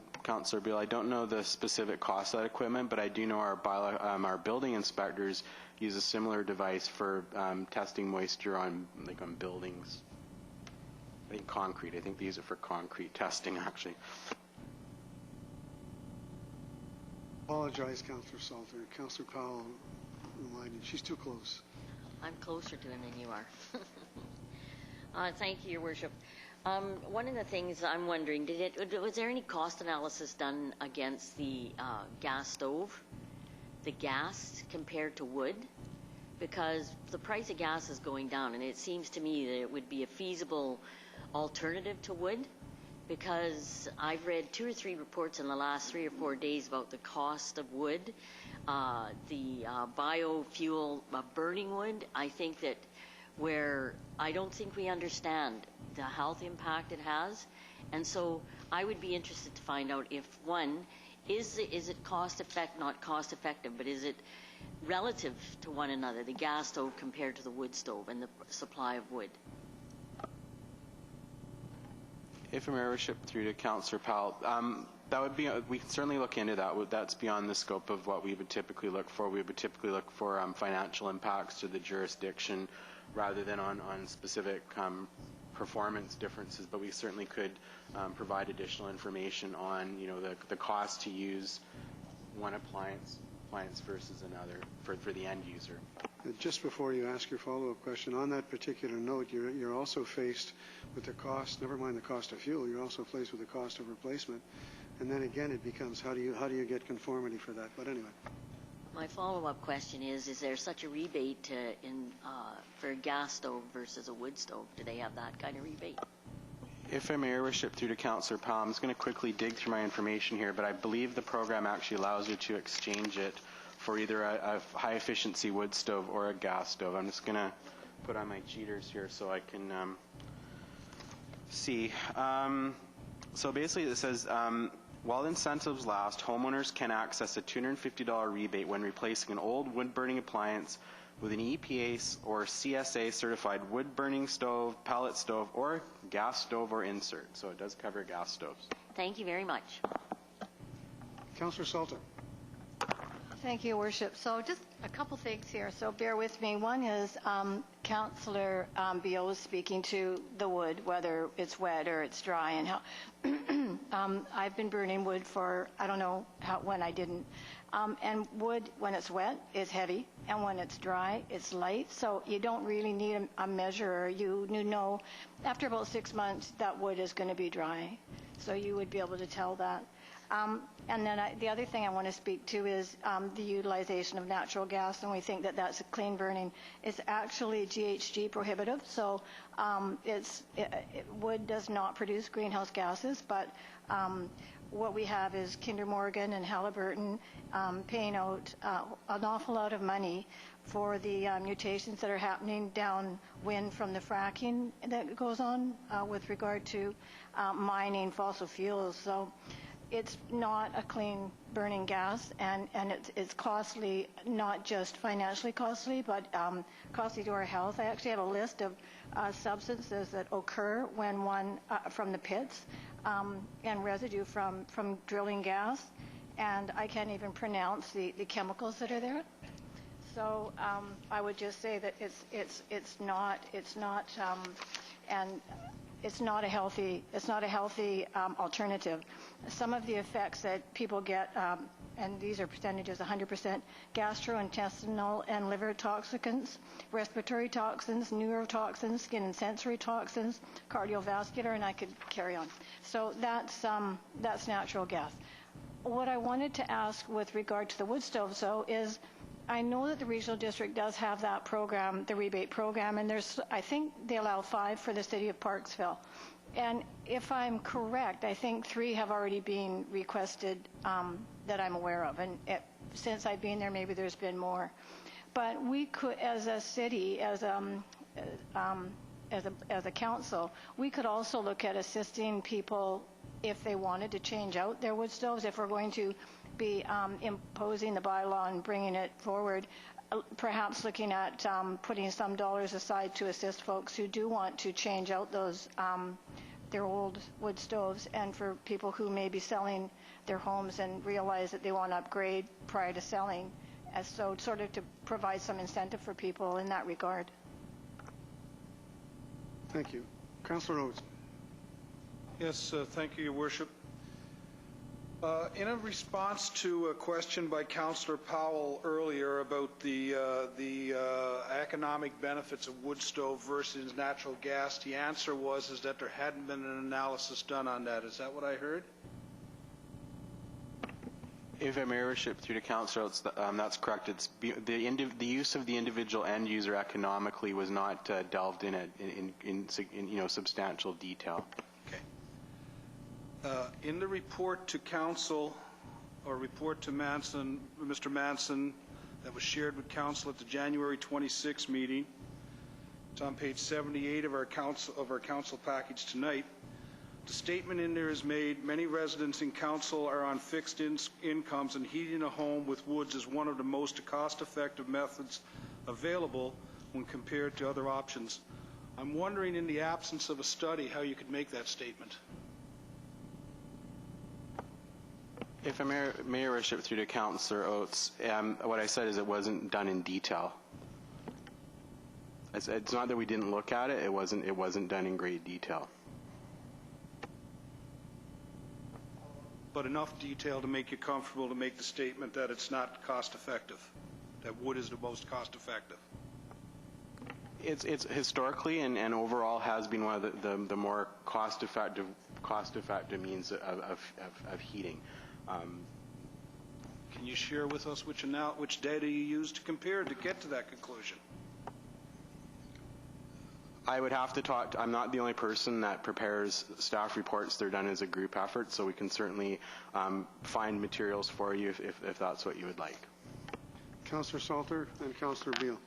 Beale, I don't know the specific cost of that equipment, but I do know our building inspectors use a similar device for testing moisture on buildings. I think concrete. I think they use it for concrete testing, actually. Apologize, Councillor Salter. Councillor Powell reminded she's too close. I'm closer to him than you are. Thank you, Your Worship. One of the things I'm wondering, was there any cost analysis done against the gas stove, the gas compared to wood? Because the price of gas is going down, and it seems to me that it would be a feasible alternative to wood, because I've read 2 or 3 reports in the last 3 or 4 days about the cost of wood, the biofuel burning wood. I think that where I don't think we understand the health impact it has, and so I would be interested to find out if, one, is it not cost effective, but is it relative to one another, the gas stove compared to the wood stove and the supply of wood? If I may, Your Worship, through to Councillor Powell, that would be, we can certainly look into that. That's beyond the scope of what we would typically look for. We would typically look for financial impacts to the jurisdiction rather than on specific performance differences, but we certainly could provide additional information on, the cost to use one appliance versus another for the end user. Just before you ask your follow-up question, on that particular note, you're also faced with the cost, never mind the cost of fuel, you're also faced with the cost of replacement. And then again, it becomes how do you get conformity for that? But anyway. My follow-up question is there such a rebate for a gas stove versus a wood stove? Do they have that kind of rebate? If I may, Your Worship, through to Councillor Powell, I'm just going to quickly dig through my information here, but I believe the program actually allows you to exchange it for either a high-efficiency wood stove or a gas stove. I'm just going to put on my cheaters here so I can see. So basically it says, while incentives last, homeowners can access a $250 rebate when replacing an old wood-burning appliance with an EPA or CSA certified wood-burning stove, pellet stove, or gas stove or insert. So it does cover gas stoves. Thank you very much. Councillor Salter. Thank you, Your Worship. So just a couple things here, so bear with me. One is Councillor Beale was speaking to the wood, whether it's wet or it's dry, and how I've been burning wood for, I don't know when I didn't. And wood, when it's wet, is heavy, and when it's dry, it's light. So you don't really need a measurer. You know after about 6 months that wood is going to be dry. So you would be able to tell that. And then the other thing I want to speak to is the utilization of natural gas, and we think that that's a clean burning. It's actually GHG prohibitive, so wood does not produce greenhouse gases, but what we have is Kinder Morgan and Halliburton paying out an awful lot of money for the mutations that are happening downwind from the fracking that goes on with regard to mining fossil fuels. So it's not a clean burning gas, and it's costly, not just financially costly, but costly to our health. I actually have a list of substances that occur when one from the pits and residue from drilling gas, and I can't even pronounce the chemicals that are there. So I would just say that it's not a healthy alternative. Some of the effects that people get, and these are percentages, 100% gastrointestinal and liver toxicants, respiratory toxins, neurotoxins, skin and sensory toxins, cardiovascular, and I could carry on. So that's natural gas. What I wanted to ask with regard to the wood stove, though, is I know that the regional district does have that program, the rebate program, and I think they allow 5 for the city of Parksville. And if I'm correct, I think 3 have already been requested that I'm aware of. And since I've been there, maybe there's been more. But we could, as a city, as a council, we could also look at assisting people if they wanted to change out their wood stoves, if we're going to be imposing the bylaw and bringing it forward, perhaps looking at putting some dollars aside to assist folks who do want to change out those their old wood stoves, and for people who may be selling their homes and realize that they want to upgrade prior to selling, as so sort of to provide some incentive for people in that regard. Thank you. Councillor Oates. Yes, thank you, Your Worship. In a response to a question by Councillor Powell earlier about the economic benefits of wood stove versus natural gas, the answer was that there hadn't been an analysis done on that. Is that what I heard? If I may, Your Worship, through to Councillor Oates, that's correct. It's the use of the individual end user economically was not delved in substantial detail. In the report to Council, or report to Mr. Manson, that was shared with Council at the January 26 meeting, it's on page 78 of our Council package tonight. The statement in there is made, many residents in Council are on fixed incomes, and heating a home with woods is one of the most cost-effective methods available when compared to other options. I'm wondering, in the absence of a study, how you could make that statement. If I may, Your Worship, through to Councillor Oates, what I said is it wasn't done in detail. It's not that we didn't look at it; it wasn't done in great detail. But enough detail to make you comfortable to make the statement that it's not cost-effective, that wood is the most cost-effective. It's historically and overall has been one of the more cost-effective means of heating. Can you share with us which data you used to compare to get to that conclusion? I would have to talk. I'm not the only person that prepares staff reports. They're done as a group effort, so we can certainly find materials for you if that's what you would like. Councillor Salter and Councillor Beale.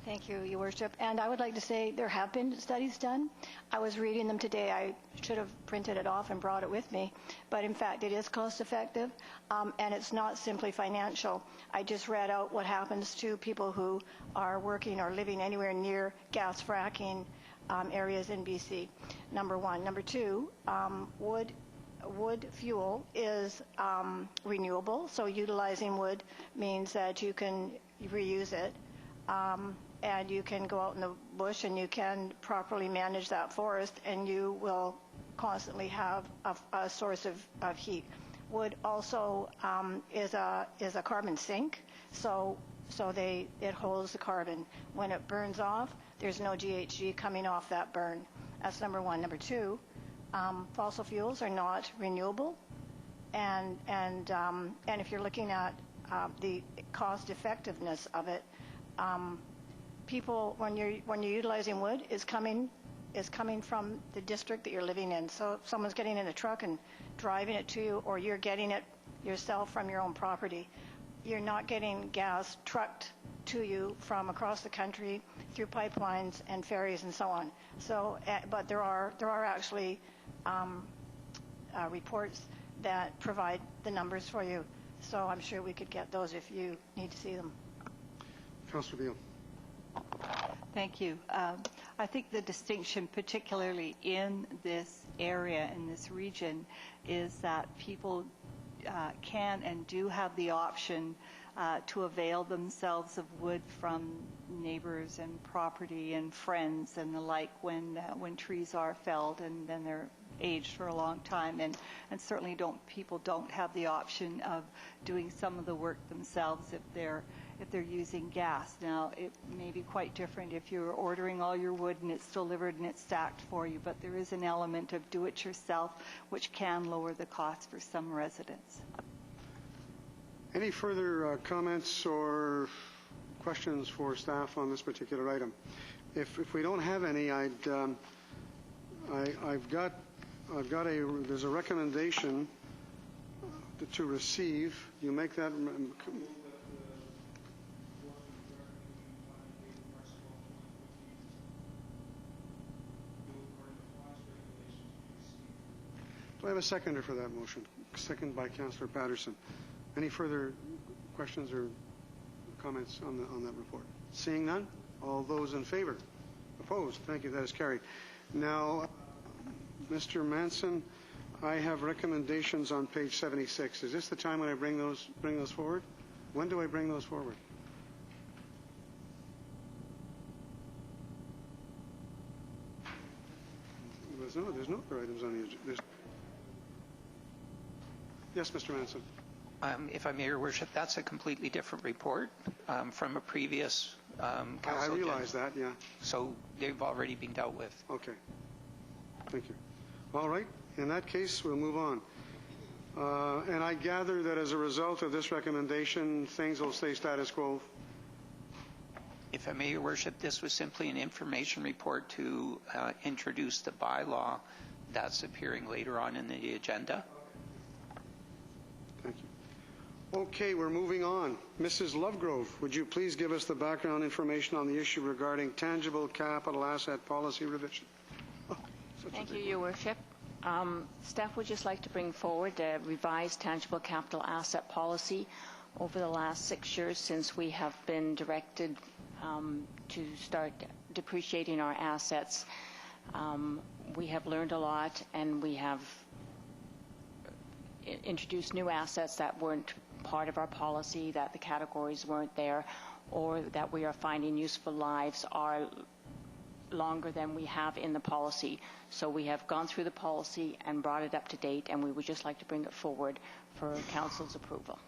Thank you, Your Worship. And I would like to say there have been studies done. I was reading them today. I should have printed it off and brought it with me. But in fact, it is cost effective, and it's not simply financial. I just read out what happens to people who are working or living anywhere near gas fracking areas in BC, number one. Number two, wood fuel is renewable, so utilizing wood means that you can reuse it. And you can go out in the bush and you can properly manage that forest, and you will constantly have a source of heat. Wood also is a carbon sink, so it holds the carbon. When it burns off, there's no GHG coming off that burn. That's number one. Number two, fossil fuels are not renewable, and if you're looking at the cost effectiveness of it, people, when you're utilizing wood, is coming from the district that you're living in. So if someone's getting in a truck and driving it to you, or you're getting it yourself from your own property, you're not getting gas trucked to you from across the country through pipelines and ferries and so on. So, but there are actually reports that provide the numbers for you. So I'm sure we could get those if you need to see them. Councillor Beale. Thank you. I think the distinction, particularly in this area, in this region, is that people can and do have the option to avail themselves of wood from neighbors and property and friends and the like when trees are felled and then they're aged for a long time, and certainly people don't have the option of doing some of the work themselves if they're using gas. Now, it may be quite different if you're ordering all your wood and it's delivered and it's stacked for you, but there is an element of do-it-yourself which can lower the cost for some residents. Any further comments or questions for staff on this particular item? If we don't have any, there's a recommendation to receive. You make that. Do I have a seconder for that motion? Second by Councillor Patterson. Any further questions or comments on that report? Seeing none, all those in favor? Opposed? Thank you. That is carried. Now, Mr. Manson, I have recommendations on page 76. Is this the time when I bring those forward? When do I bring those forward? There's no other items on the agenda. Yes, Mr. Manson. If I may, Your Worship, that's a completely different report from a previous council. I realize that, yeah. So they've already been dealt with. Okay. Thank you. All right. In that case, we'll move on. And I gather that as a result of this recommendation, things will stay status quo. If I may, Your Worship, this was simply an information report to introduce the bylaw that's appearing later on in the agenda. Thank you. Okay, we're moving on. Mrs. Lovegrove, would you please give us the background information on the issue regarding tangible capital asset policy revision? Thank you, Your Worship. Staff would just like to bring forward a revised tangible capital asset policy. Over the last 6 years since we have been directed to start depreciating our assets, we have learned a lot, and we have introduced new assets that weren't part of our policy, that the categories weren't there, or that we are finding useful lives are longer than we have in the policy. So we have gone through the policy and brought it up to date, and we would just like to bring it forward for Council's approval.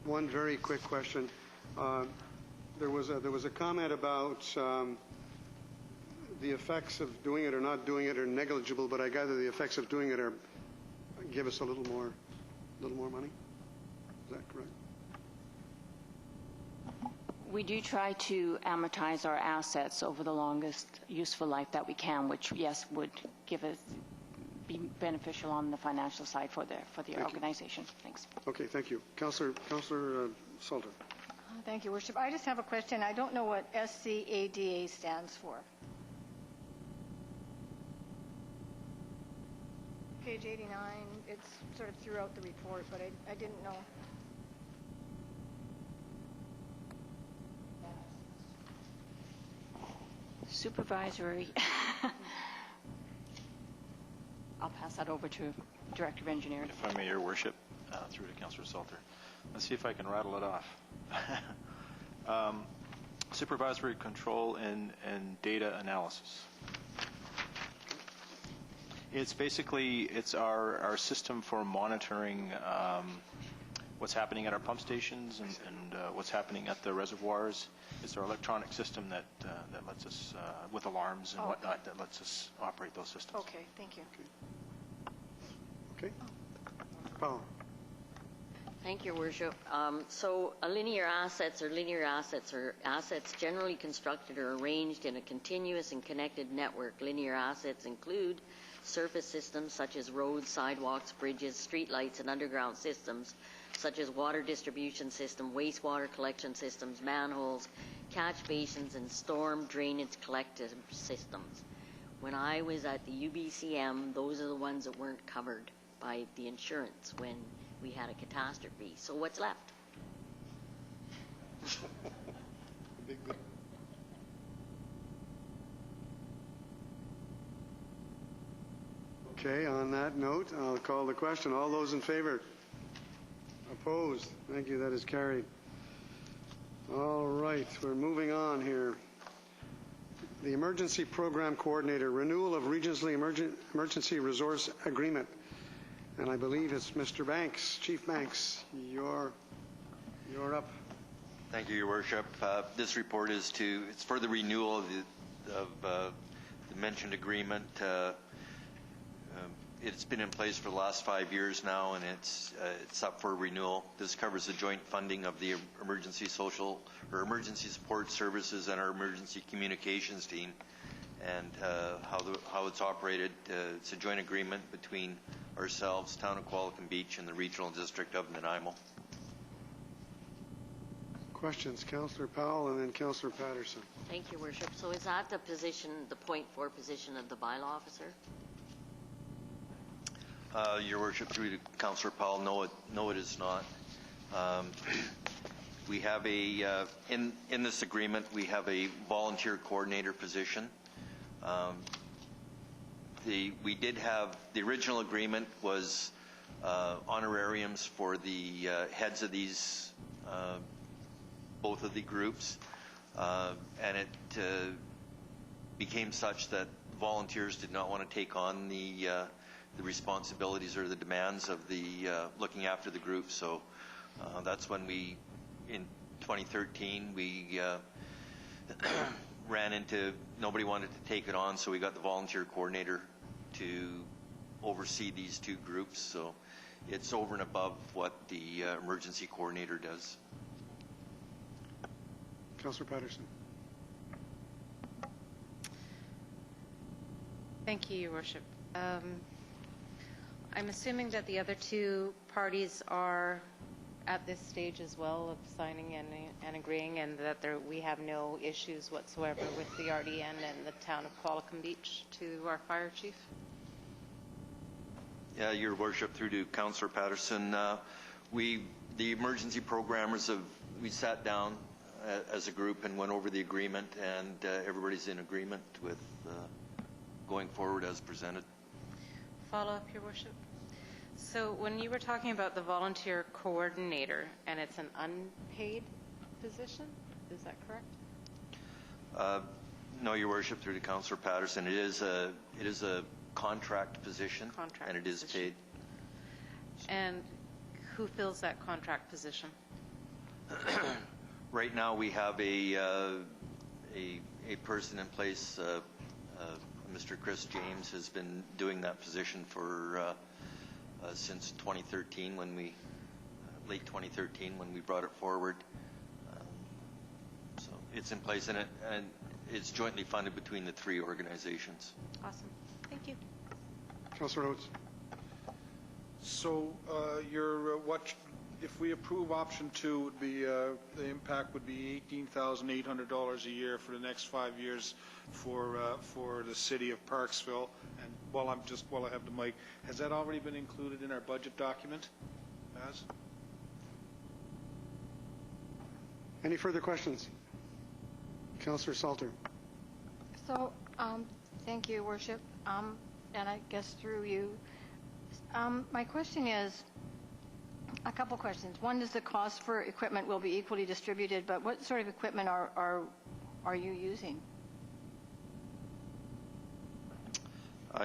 One very quick question. There was a comment about the effects of doing it or not doing it are negligible, but I gather the effects of doing it are give us a little more money. Is that correct? We do try to amortize our assets over the longest useful life that we can, which, yes, would be beneficial on the financial side for the organization. Thanks. Okay, thank you. Councillor Salter. Thank you, Worship. I just have a question. I don't know what SCADA stands for. Page 89, it's sort of throughout the report, but I didn't know. Supervisory. I'll pass that over to Director of Engineering. If I may, Your Worship, through to Councillor Salter. Let's see if I can rattle it off. Supervisory control and data analysis. It's basically, it's our system for monitoring what's happening at our pump stations and what's happening at the reservoirs. It's our electronic system that lets us, with alarms and whatnot, that lets us operate those systems. Okay, thank you. Okay. Paul. Thank you, Your Worship. So linear assets are assets generally constructed or arranged in a continuous and connected network. Linear assets include surface systems such as roads, sidewalks, bridges, streetlights, and underground systems such as water distribution system, wastewater collection systems, manholes, catch basins, and storm drainage collective systems. When I was at the UBCM, those are the ones that weren't covered by the insurance when we had a catastrophe. So what's left? Okay, on that note, I'll call the question. All those in favor? Opposed? Thank you, that is carried. All right, we're moving on here. The Emergency Program Coordinator, renewal of Regionally Emergency Resource Agreement. And I believe it's Mr. Banks. Chief Banks, you're up. Thank you, Your Worship. This report is it's for the renewal of the mentioned agreement. It's been in place for the last 5 years now, and it's up for renewal. This covers the joint funding of the emergency support services and our emergency communications team, and how it's operated. It's a joint agreement between ourselves, Town of Qualicum Beach, and the Regional District of Nanaimo. Questions? Councillor Powell and then Councillor Patterson. Thank you, Worship. So is that the position, the .4 position of the bylaw officer? Your Worship, through to Councillor Powell, no, it is not. We have a, in this agreement, we have a volunteer coordinator position. We did have, the original agreement was honorariums for the heads of these, both of the groups, and it became such that volunteers did not want to take on the responsibilities or the demands of the looking after the group. So that's when we, in 2013, we ran into, nobody wanted to take it on, so we got the volunteer coordinator to oversee these two groups. So it's over and above what the emergency coordinator does. Councillor Patterson. Thank you, Your Worship. I'm assuming that the other two parties are at this stage as well of signing and agreeing, and that we have no issues whatsoever with the RDN and the town of Qualicum Beach to our fire chief? Yeah, Your Worship, through to Councillor Patterson, the emergency programmers we sat down as a group and went over the agreement, and everybody's in agreement with going forward as presented. Follow up, Your Worship. So when you were talking about the volunteer coordinator, and it's an unpaid position, is that correct? No, Your Worship, through to Councillor Patterson, it is a contract position, and it is paid. And who fills that contract position? Right now, we have a person in place. Mr. Chris James has been doing that position for since 2013, when we late 2013 when we brought it forward. So it's in place, and it's jointly funded between the three organizations. Awesome. Thank you. Councillor Oates. So if we approve option 2, would be the impact would be $18,800 a year for the next 5 years for the city of Parksville. And while I have the mic, has that already been included in our budget document? As? Any further questions? Councillor Salter. So, thank you, Worship, and I guess through you. My question is, a couple questions. One is the cost for equipment will be equally distributed, but what sort of equipment are you using?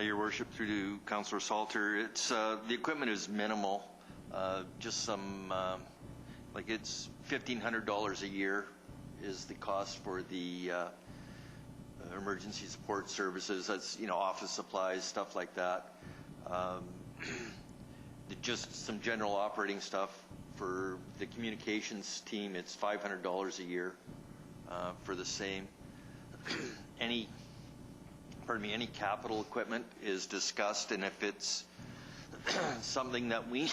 Your Worship, through to Councillor Salter, it's the equipment is minimal. Just some, like it's $1,500 a year is the cost for the emergency support services. That's, office supplies, stuff like that. Just some general operating stuff. For the communications team, it's $500 a year for the same. Any capital equipment is discussed, and if it's something that we,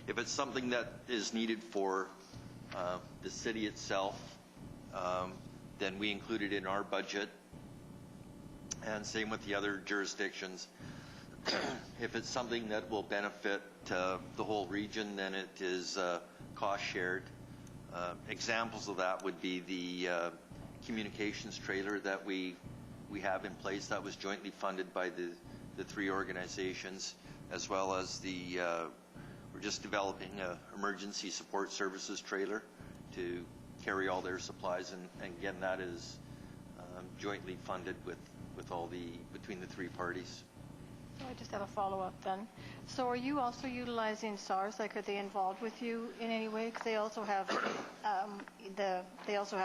if it's something that is needed for the city itself, then we include it in our budget, and same with the other jurisdictions. If it's something that will benefit the whole region, then it is cost shared. Examples of that would be the communications trailer that we have in place that was jointly funded by the three organizations, as well as we're just developing an emergency support services trailer to carry all their supplies, and again, that is jointly funded between the three parties. So I just have a follow-up then. So are you also utilizing SARS? Like, are they involved with you in any way? Because they also have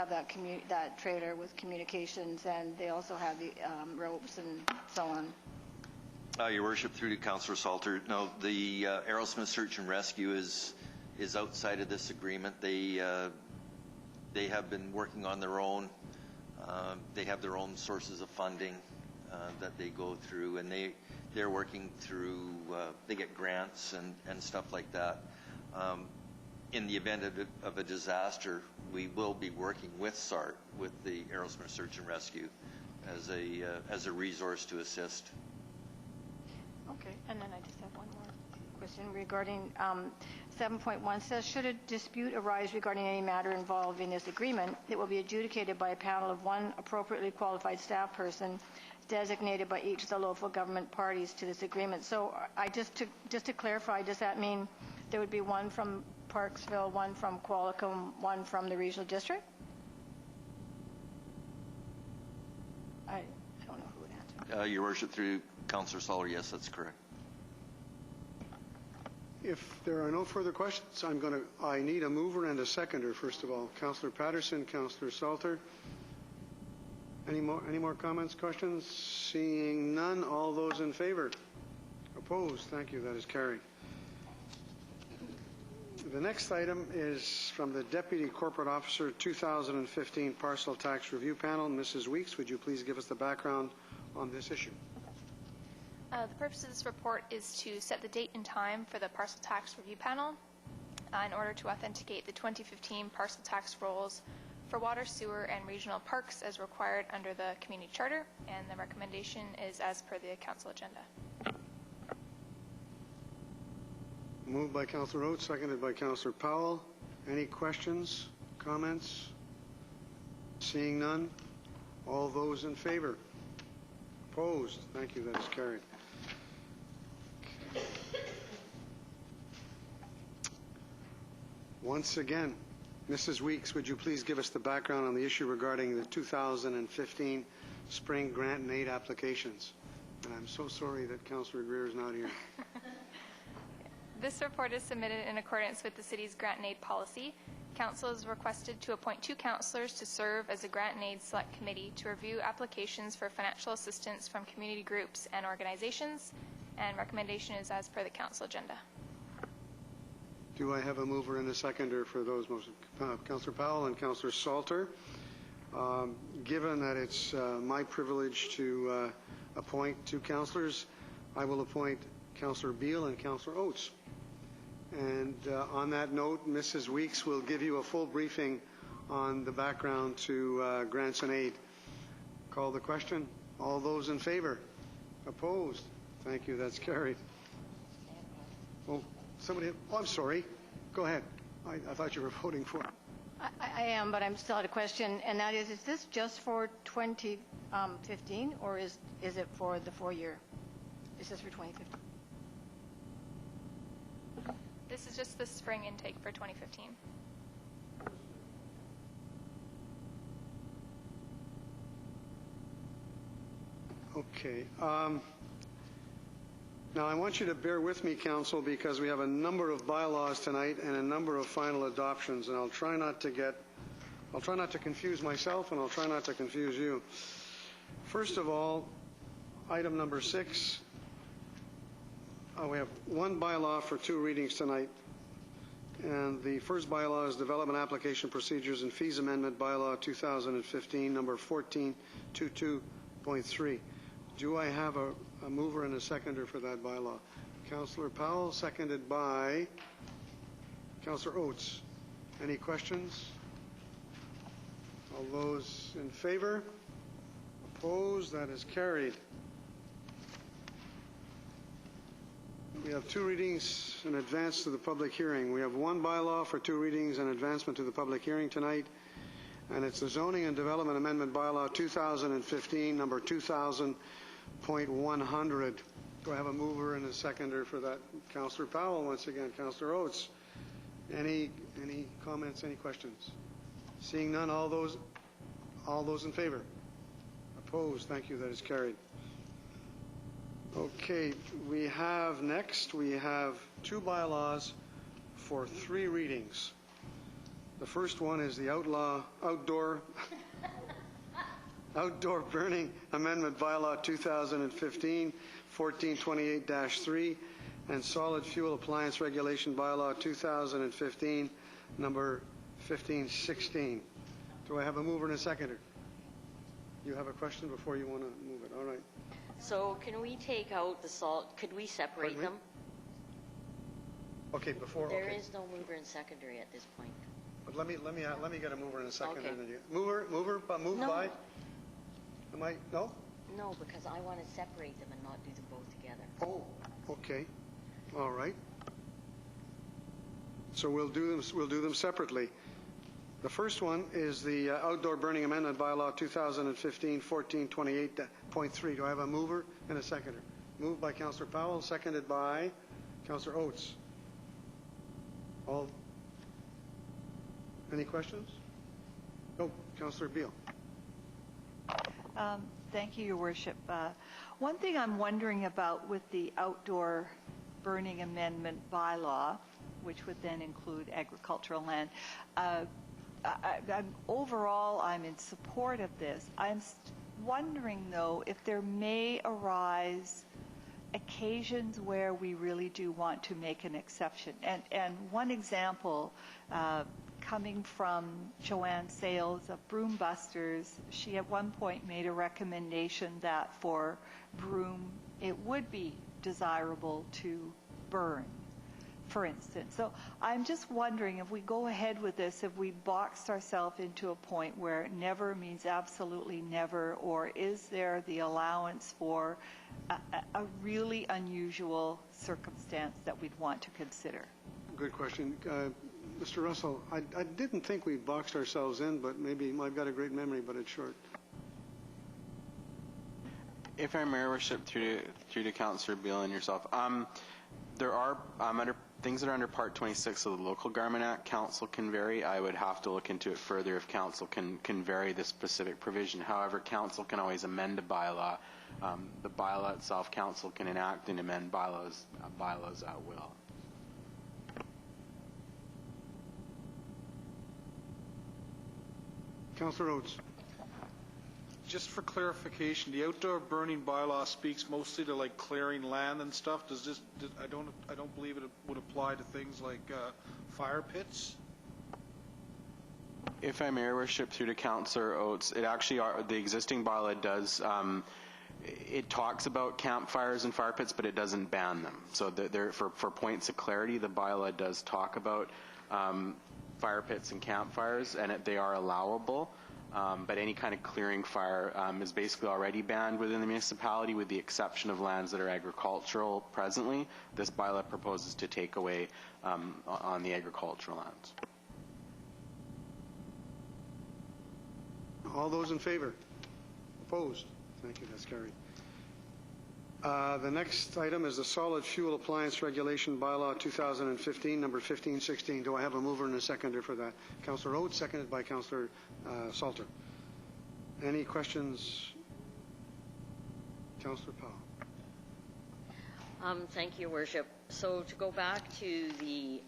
that trailer with communications, and they also have the ropes and so on. Your Worship, through to Councillor Salter, no, the Aerosmith Search and Rescue is outside of this agreement. They have been working on their own. They have their own sources of funding that they go through, and they're working through, they get grants and stuff like that. in the event of a disaster, we will be working with SART, with the Aerosmith Search and Rescue, as a resource to assist. Okay, and then I just have one more question regarding 7.1 says, should a dispute arise regarding any matter involved in this agreement, it will be adjudicated by a panel of one appropriately qualified staff person designated by each of the local government parties to this agreement. So I just to clarify, does that mean there would be one from Parksville, one from Qualicum, one from the regional district? I don't know who would answer. Your Worship, through Councillor Soller, yes, that's correct. If there are no further questions, I need a mover and a seconder, first of all. Councillor Patterson, Councillor Salter. Any more comments, questions? Seeing none, all those in favor? Opposed? Thank you. That is carried. The next item is from the Deputy Corporate Officer 2015 Parcel Tax Review Panel. Mrs. Weeks, would you please give us the background on this issue? The purpose of this report is to set the date and time for the Parcel Tax Review Panel in order to authenticate the 2015 parcel tax rolls for water, sewer, and regional parks as required under the Community Charter, and the recommendation is as per the Council agenda. Moved by Councillor Oates, seconded by Councillor Powell. Any questions, comments? Seeing none, all those in favor? Opposed? Thank you. That is carried. Once again, Mrs. Weeks, would you please give us the background on the issue regarding the 2015 spring grant and aid applications? And I'm so sorry that Councillor Greer is not here. This report is submitted in accordance with the city's grant and aid policy. Council is requested to appoint 2 councillors to serve as a grant and aid select committee to review applications for financial assistance from community groups and organizations, and recommendation is as per the Council agenda. Do I have a mover and a seconder for those motions? Councillor Powell and Councillor Salter. Given that it's my privilege to appoint 2 councillors, I will appoint Councillor Beale and Councillor Oates. And on that note, Mrs. Weeks will give you a full briefing on the background to grants and aid. Call the question. All those in favor? Opposed? Thank you. That's carried. Oh, somebody. Oh, I'm sorry. Go ahead. I thought you were voting for it. I am, but I'm still had a question, and that is this just for 2015, or is it for the 4-year? Is this for 2015? This is just the spring intake for 2015. Okay. Now, I want you to bear with me, Council, because we have a number of bylaws tonight and a number of final adoptions, and I'll try not to confuse myself, and I'll try not to confuse you. First of all, item number 6. We have 1 bylaw for 2 readings tonight, and the first bylaw is Development Application Procedures and Fees Amendment Bylaw 2015, number 1422.3. Do I have a mover and a seconder for that bylaw? Councillor Powell, seconded by Councillor Oates. Any questions? All those in favor? Opposed? That is carried. We have 2 readings in advance to the public hearing. We have 1 bylaw for 2 readings and advancement to the public hearing tonight, and it's the Zoning and Development Amendment Bylaw 2015, number 2000.100. Do I have a mover and a seconder for that? Councillor Powell, once again. Councillor Oates. Any comments, any questions? Seeing none, all those in favor? Opposed? Thank you. That is carried. Okay, we have 2 bylaws for 3 readings. The first one is the outdoor burning amendment bylaw 2015 1428-3 and solid fuel appliance regulation bylaw 2015 number 1516. Do I have a mover and a seconder? You have a question before you want to move it. All right. So can we take out the salt? Could we separate them? Okay, before, There okay. is no mover and secondary at this point. But let me get a mover in a second. Okay. And then moved No. by? Am I, no? No, because I want to separate them and not do them both together. Oh, okay. All right. So we'll do them separately. The first one is the Outdoor Burning Amendment Bylaw 2015-1428.3. Do I have a mover and a seconder? Moved by Councillor Powell, seconded by Councillor Oates. All. Any questions? No. Councillor Beale. Thank you, Your Worship. One thing I'm wondering about with the Outdoor Burning Amendment Bylaw, which would then include agricultural land, overall, I'm in support of this. I'm wondering, though, if there may arise occasions where we really do want to make an exception. And one example, coming from Joanne Sales of Broom Busters, she at one point made a recommendation that for broom it would be desirable to burn, for instance. So I'm just wondering, if we go ahead with this, if we boxed ourselves into a point where never means absolutely never, or is there the allowance for a really unusual circumstance that we'd want to consider? Good question. Mr. Russell, I didn't think we boxed ourselves in, but maybe I've got a great memory, but it's short. If I may, Your Worship, through to Councillor Beale and yourself, there are things that are under Part 26 of the Local Government Act. Council can vary. I would have to look into it further if Council can vary the specific provision. However, Council can always amend a bylaw. The bylaw itself, Council can enact and amend bylaws at will. Councillor Oates. Just for clarification, the outdoor burning bylaw speaks mostly to like clearing land and stuff. I don't believe it would apply to things like fire pits. If I may, Your Worship, through to Councillor Oates, it actually the existing bylaw does. It talks about campfires and fire pits, but it doesn't ban them. So for points of clarity, the bylaw does talk about fire pits and campfires, and they are allowable. But any kind of clearing fire is basically already banned within the municipality, with the exception of lands that are agricultural presently. This bylaw proposes to take away on the agricultural lands. All those in favor? Opposed? Thank you. That's carried. The next item is the Solid Fuel Appliance Regulation Bylaw 2015, number 1516. Do I have a mover and a seconder for that? Councillor Oates, seconded by Councillor Salter. Any questions? Councillor Powell. Thank you, Your Worship. So to go back to the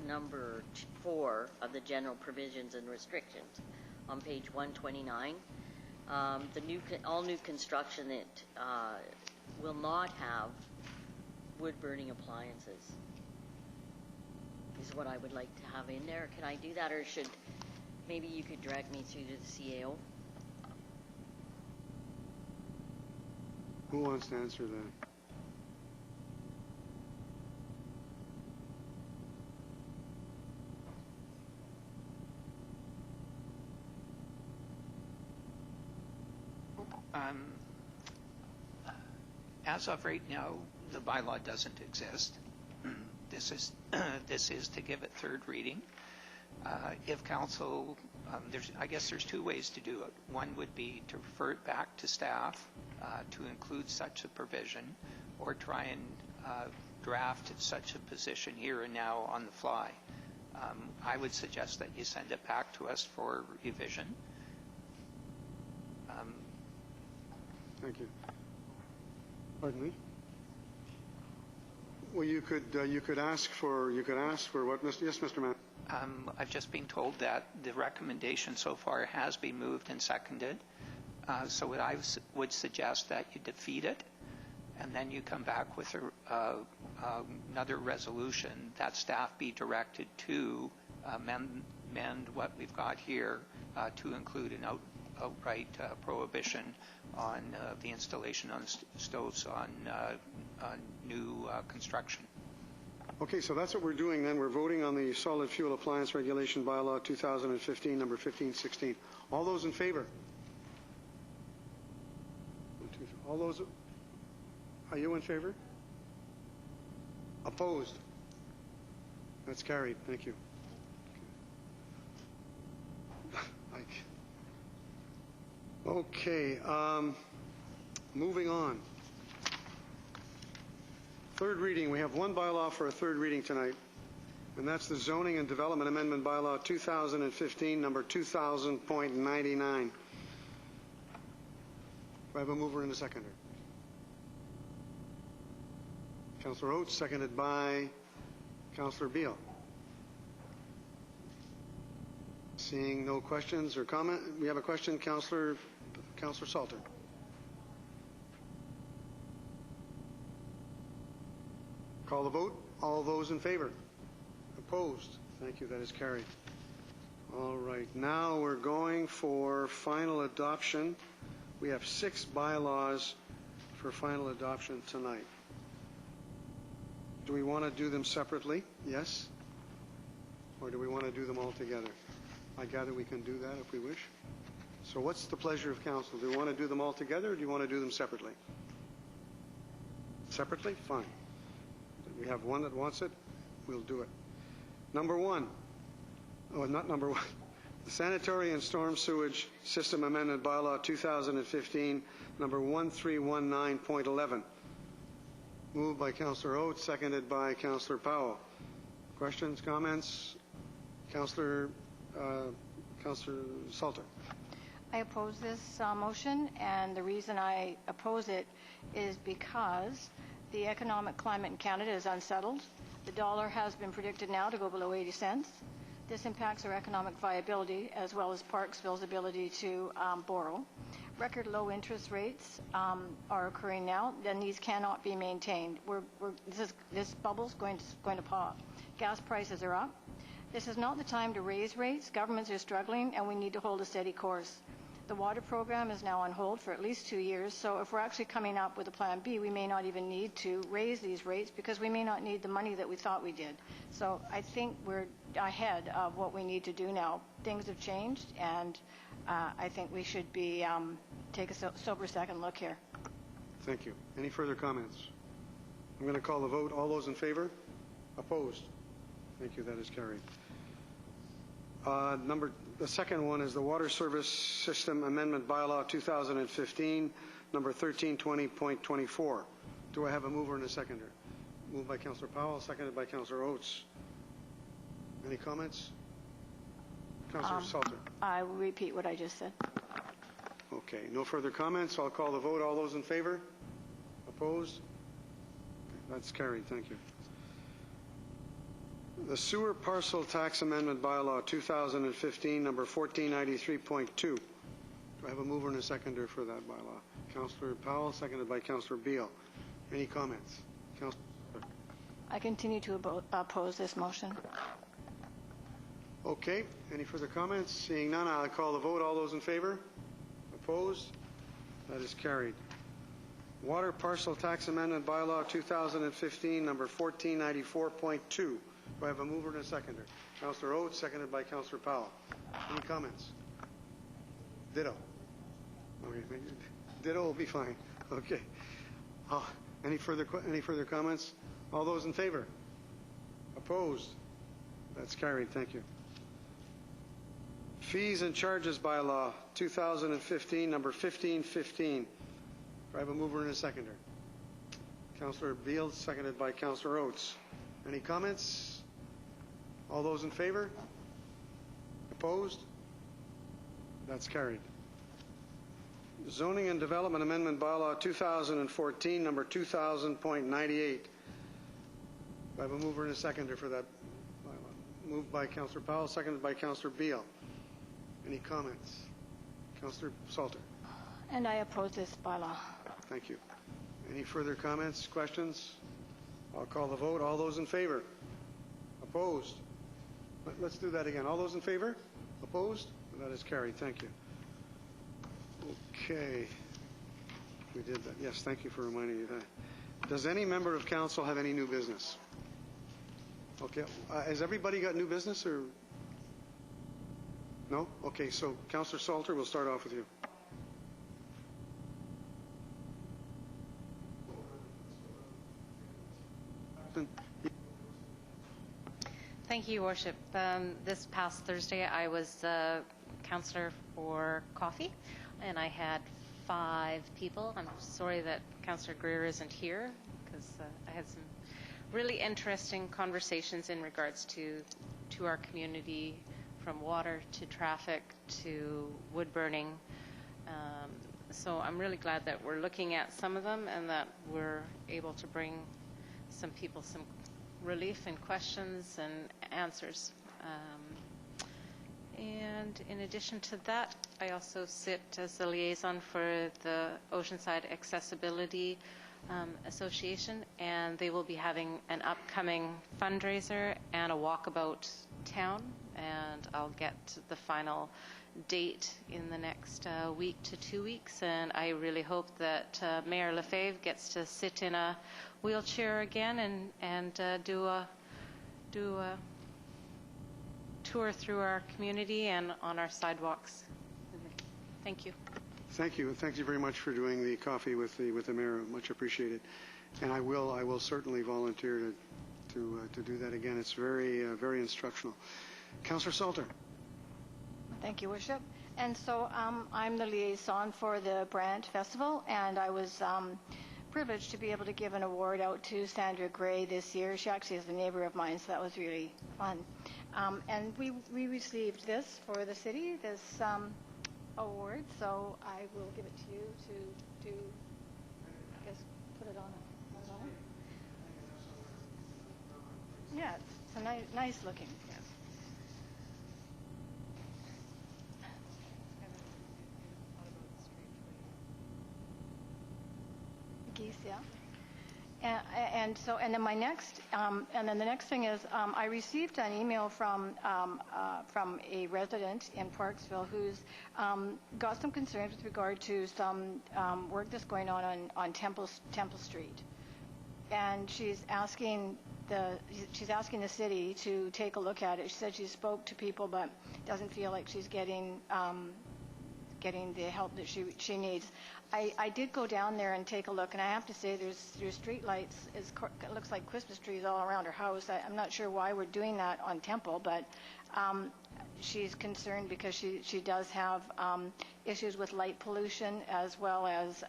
number 4 of the general provisions and restrictions on page 129, all new construction that will not have wood-burning appliances is what I would like to have in there. Can I do that, or maybe you could direct me through to the CAO? Who wants to answer that? As of right now, the bylaw doesn't exist. This is to give it third reading. If council, I guess there's two ways to do it. One would be to refer it back to staff to include such a provision, or try and draft such a position here and now on the fly. I would suggest that you send it back to us for revision. Thank you. Pardon me? Well, you could ask for what, Mr. Yes, Mr. Mann. I've just been told that the recommendation so far has been moved and seconded. So what I would suggest that you defeat it, and then you come back with another resolution that staff be directed to amend what we've got here to include an outright prohibition on the installation on stoves on new construction. Okay, so that's what we're doing then. We're voting on the solid fuel appliance regulation bylaw 2015, number 1516. All those in favor? All those, are you in favor? Opposed? That's carried. Thank you. Okay, moving on. Third reading. We have one bylaw for a third reading tonight, and that's the Zoning and Development Amendment Bylaw 2015, number 2000.99. Do I have a mover and a seconder? Councillor Oates, seconded by Councillor Beal. Seeing no questions or comment, we have a question, Councillor Salter. Call the vote. All those in favor? Opposed? Thank you. That is carried. All right. Now we're going for final adoption. We have 6 bylaws for final adoption tonight. Do we want to do them separately? Yes? Or do we want to do them all together? I gather we can do that if we wish. So what's the pleasure of council? Do we want to do them all together, or do you want to do them separately? Separately? Fine. We have one that wants it. We'll do it. Number 1. Oh, not number 1. The Sanitary and Storm Sewage System Amendment Bylaw 2015, number 1319.11. Moved by Councillor Oates, seconded by Councillor Powell. Questions, comments? Councillor Salter. I oppose this motion, and the reason I oppose it is because the economic climate in Canada is unsettled. The dollar has been predicted now to go below 80 cents. This impacts our economic viability as well as Parksville's ability to borrow. Record low interest rates are occurring now, then these cannot be maintained. This bubble's going to pop. Gas prices are up. This is not the time to raise rates. Governments are struggling, and we need to hold a steady course. The water program is now on hold for at least 2 years, so if we're actually coming up with a plan B, we may not even need to raise these rates because we may not need the money that we thought we did. So I think we're ahead of what we need to do now. Things have changed, and I think we should be take a sober second look here. Thank you. Any further comments? I'm going to call the vote. All those in favor? Opposed? Thank you. That is carried. The second one is the Water Service System Amendment Bylaw 2015, number 1320.24. Do I have a mover and a seconder? Moved by Councillor Powell, seconded by Councillor Oates. Any comments? Councillor Salter. I will repeat what I just said. Okay. No further comments. I'll call the vote. All those in favor? Opposed? That's carried. Thank you. The Sewer Parcel Tax Amendment Bylaw 2015, number 1493.2. Do I have a mover and a seconder for that bylaw? Councillor Powell, seconded by Councillor Beal. Any comments? Councillor? I continue to oppose this motion. Okay. Any further comments? Seeing none, I'll call the vote. All those in favor? Opposed? That is carried. Water Parcel Tax Amendment Bylaw 2015, number 1494.2. Do I have a mover and a seconder? Councillor Oates, seconded by Councillor Powell. Any comments? Ditto. Okay, ditto will be fine. Okay. Any further comments? All those in favor? Opposed? That's carried. Thank you. Fees and Charges Bylaw 2015, number 1515. Do I have a mover and a seconder? Councillor Beal, seconded by Councillor Oates. Any comments? All those in favor? Opposed? That's carried. Zoning and Development Amendment Bylaw 2014, number 2000.98. I have a mover and a seconder for that bylaw. Moved by Councillor Powell, seconded by Councillor Beal. Any comments? Councillor Salter. And I oppose this bylaw. Thank you. Any further comments, questions? I'll call the vote. All those in favor? Opposed? Let's do that again. All those in favor? Opposed? That is carried. Thank you. Okay. We did that. Yes, thank you for reminding me of that. Does any member of council have any new business? Okay, has everybody got new business, or? No? Okay, so Councillor Salter, we'll start off with you. Thank you, Your Worship. This past Thursday, I was councillor for coffee, and I had 5 people. I'm sorry that Councillor Greer isn't here, because I had some really interesting conversations in regards to our community, from water to traffic to wood burning. So I'm really glad that we're looking at some of them and that we're able to bring some people some relief and questions and answers. And in addition to that, I also sit as the liaison for the Oceanside Accessibility Association, and they will be having an upcoming fundraiser and a walkabout town, and I'll get the final date in the next week to 2 weeks, and I really hope that Mayor Lefebvre gets to sit in a wheelchair again and do a tour through our community and on our sidewalks. Thank you. Thank you. Thank you very much for doing the coffee with the mayor. Much appreciated. And I will certainly volunteer to do that again. It's very very instructional. Councillor Salter. Thank you, Worship. And so I'm the liaison for the Brant Festival, and I was privileged to be able to give an award out to Sandra Gray this year. She actually is a neighbor of mine, so that was really fun. And we received this for the city, this award, so I will give it to you to I guess, put it on. Yeah, it's a nice looking. Yeah. Geese, yeah. And then my next, and then the next thing is, I received an email from a resident in Parksville who's got some concerns with regard to some work that's going on Temple Street, and she's asking the city to take a look at it. She said she spoke to people, but doesn't feel like she's getting the help that she needs. I did go down there and take a look, and I have to say there's street lights. It looks like Christmas trees all around her house. I'm not sure why we're doing that on Temple, but she's concerned because she does have issues with light pollution, as well as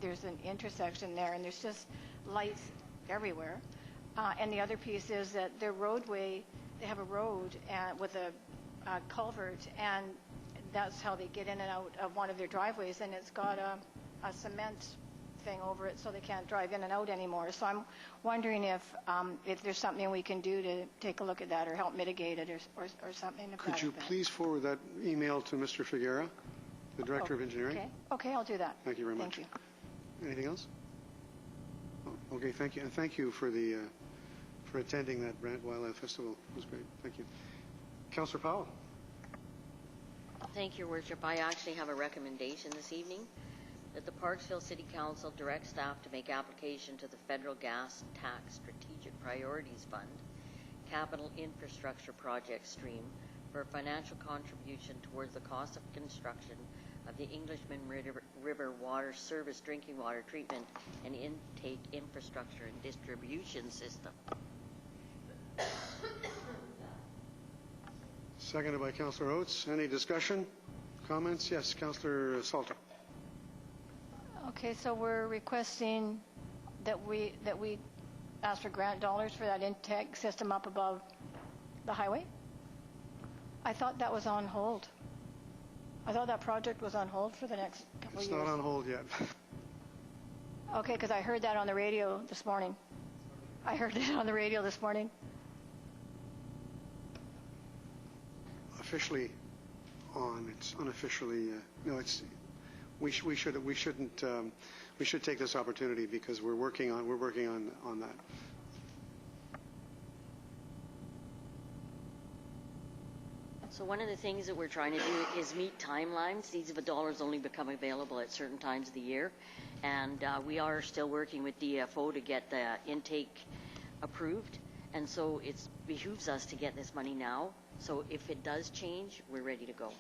there's an intersection there, and there's just lights everywhere. And the other piece is that their roadway, they have a road with a culvert, and that's how they get in and out of one of their driveways, and it's got a cement thing over it, so they can't drive in and out anymore. So I'm wondering if there's something we can do to take a look at that or help mitigate it or something. Could you please forward that email to Mr. Figuera, the Director of Engineering? Okay, I'll do that. Thank you very much. Thank you. Anything else? Oh, okay, thank you. And thank you for attending that Brant Wildlife Festival. It was great. Thank you. Councillor Powell. Thank you, Your Worship. I actually have a recommendation this evening that the Parksville City Council direct staff to make application to the Federal Gas Tax Strategic Priorities Fund Capital Infrastructure Project Stream for a financial contribution towards the cost of construction of the Englishman River Water Service drinking water treatment and intake infrastructure and distribution system. Seconded by Councillor Oates. Any discussion? Comments? Yes, Councillor Salter. Okay, so we're requesting that we ask for grant dollars for that intake system up above the highway. I thought that was on hold. I thought that project was on hold for the next couple of years. It's not on hold yet. Okay, because I heard that on the radio this morning. Officially on. It's unofficially. No, it's. We should take this opportunity because we're working on that. So one of the things that we're trying to do is meet timelines. These dollars only become available at certain times of the year, and we are still working with DFO to get the intake approved. And so it behooves us to get this money now. So if it does change, we're ready to go.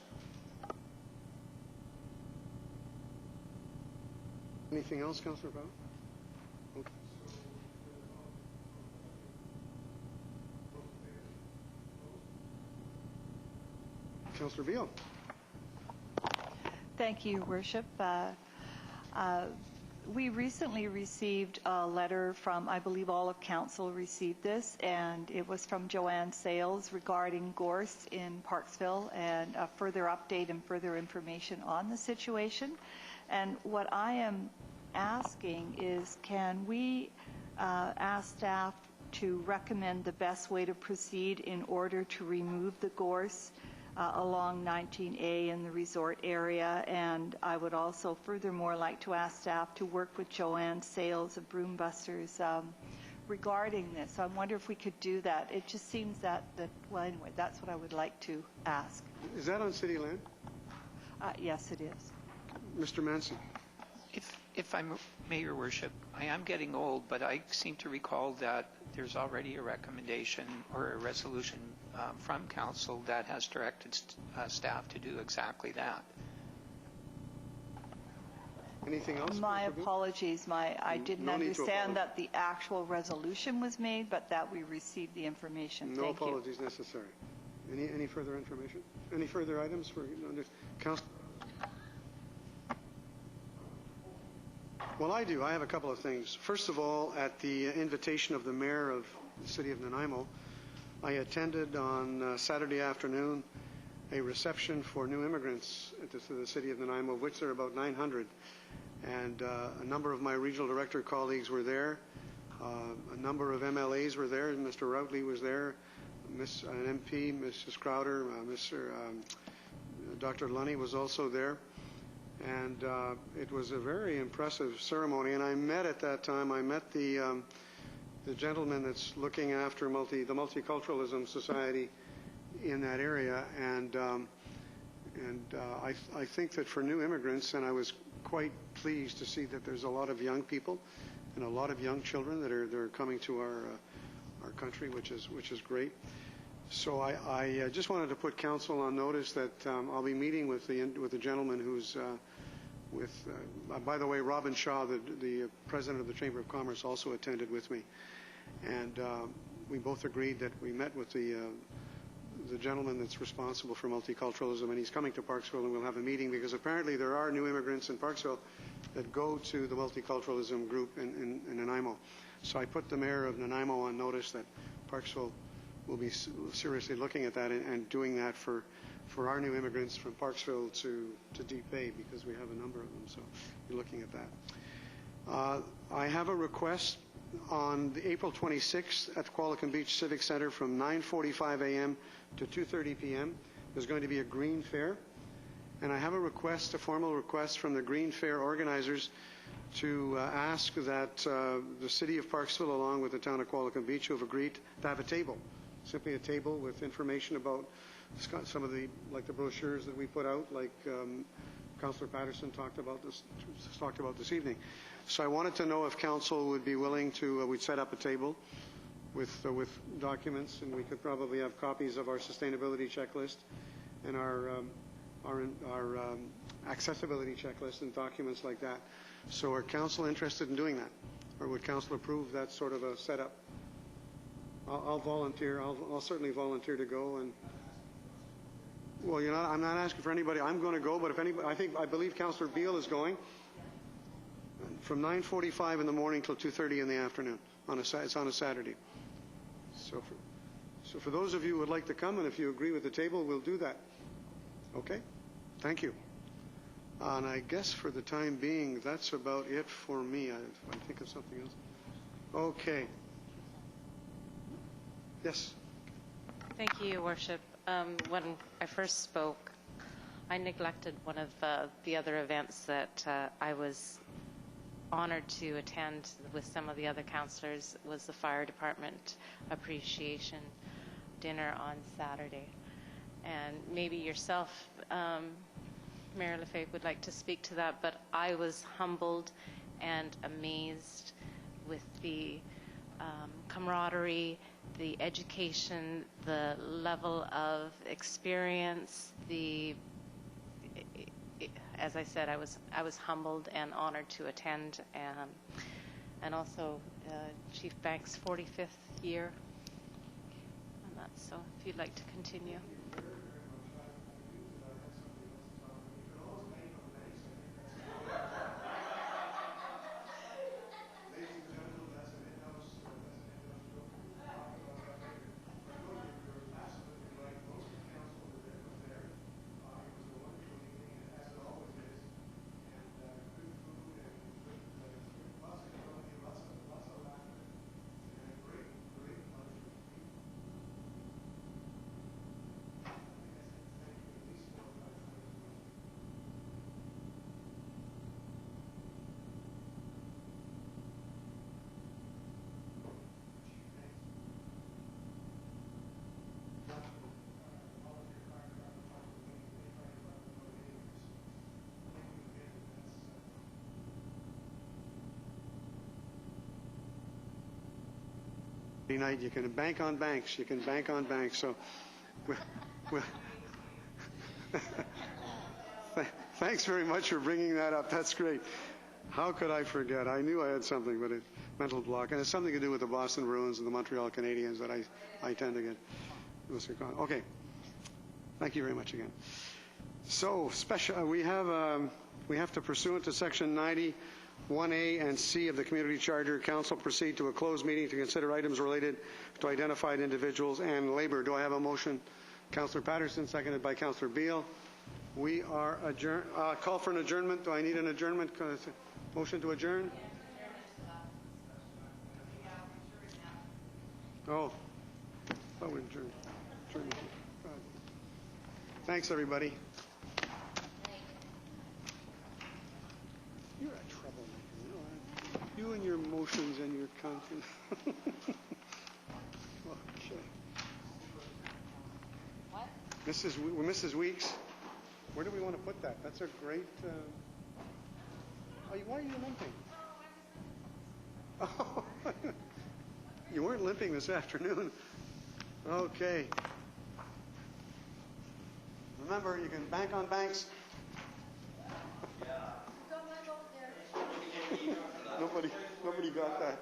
Anything else, Councillor Powell? Okay. Councillor Beal. Thank you, Your Worship. We recently received a letter from, I believe all of Council received this, and it was from Joanne Sales regarding Goose in Parksville, and a further update and further information on the situation. And what I am asking is, can we ask staff to recommend the best way to proceed in order to remove the gorse along 19A in the resort area? And I would also furthermore like to ask staff to work with Joanne Sales of Broombusters regarding this. So I wonder if we could do that. It just seems that well, anyway, that's what I would like to ask. Is that on city land? Yes, it is. Mr. Manson. If I may, Your Worship, I am getting old, but I seem to recall that there's already a recommendation or a resolution from Council that has directed staff to do exactly that. Anything else? My apologies. I didn't understand that the actual resolution was made, but that we received the information. No Thank you. apologies necessary. Any further information? Any further items for Council? Well, I do. I have a couple of things. First of all, at the invitation of the mayor of the city of Nanaimo, I attended on Saturday afternoon a reception for new immigrants to the city of Nanaimo, of which there are about 900. And a number of my regional director colleagues were there. A number of MLAs were there. Mr. Routley was there. An MP, Mrs. Crowder, Dr. Lunny was also there. And it was a very impressive ceremony. And I met at that time, the gentleman that's looking after the Multiculturalism Society in that area. And I think that for new immigrants, and I was quite pleased to see that there's a lot of young people and a lot of young children that are coming to our country, which is great. So I just wanted to put council on notice that I'll be meeting with the gentleman who's by the way, Robin Shaw, the president of the Chamber of Commerce, also attended with me, and we both agreed that we met with the gentleman that's responsible for multiculturalism, and he's coming to Parksville, and we'll have a meeting because apparently there are new immigrants in Parksville that go to the multiculturalism group in Nanaimo. So I put the mayor of Nanaimo on notice that Parksville will be seriously looking at that and doing that for our new immigrants from Parksville to Deep Bay, because we have a number of them, so we're looking at that. I have a request on the April 26th at the Qualicum Beach Civic Center from 9:45 a.m. to 2:30 p.m. There's going to be a green fair, and I have a formal request from the green fair organizers to ask that the city of Parksville, along with the town of Qualicum Beach, who have agreed to have a table, simply a table with information about some of the brochures that we put out, like Councillor Patterson talked about this evening. So I wanted to know if council would be willing to we'd set up a table with documents, and we could probably have copies of our sustainability checklist and our accessibility checklist and documents like that. So are council interested in doing that, or would council approve that sort of a setup? I'll volunteer. I'll certainly volunteer to go. And well, I'm not asking for anybody. I'm going to go, but if anybody, I believe Councillor Beal is going from 9:45 in the morning till 2:30 in the afternoon. It's on a Saturday. So for those of you who would like to come, and if you agree with the table, we'll do that. Okay? Thank you. And I guess for the time being, that's about it for me. If I think of something else. Okay. Yes. Thank you, Your Worship. When I first spoke, I neglected one of the other events that I was honored to attend with some of the other councillors. Was the Fire Department Appreciation Dinner on Saturday. And maybe yourself, Mayor Lefebvre, would like to speak to that, but I was humbled and amazed with the camaraderie, the education, the level of experience, as I said, I was humbled and honored to attend, and also Chief Banks' 45th year. And that's so. If you'd like to continue. Night. You can bank on banks. You can bank on banks. So, thanks very much for bringing that up. That's great. How could I forget? I knew I had something, but a mental block, and it's something to do with the Boston Bruins and the Montreal Canadiens that I tend to get. Okay. Thank you very much again. So, special. We have to, pursuant to Section 91A and C of the Community Charter, Council proceed to a closed meeting to consider items related to identified individuals and labor. Do I have a motion? Councillor Patterson, seconded by Councillor Beale. We are adjourned. Call for an adjournment. Do I need an adjournment? Motion to adjourn? Oh, we adjourned. Thanks, everybody. You're a troublemaker. You and your motions and your content. Okay. What? Mrs. Weeks, where do we want to put that? That's a great. Why are you limping? Oh, you weren't limping this afternoon. Okay. Remember, you can bank on banks. Nobody got that.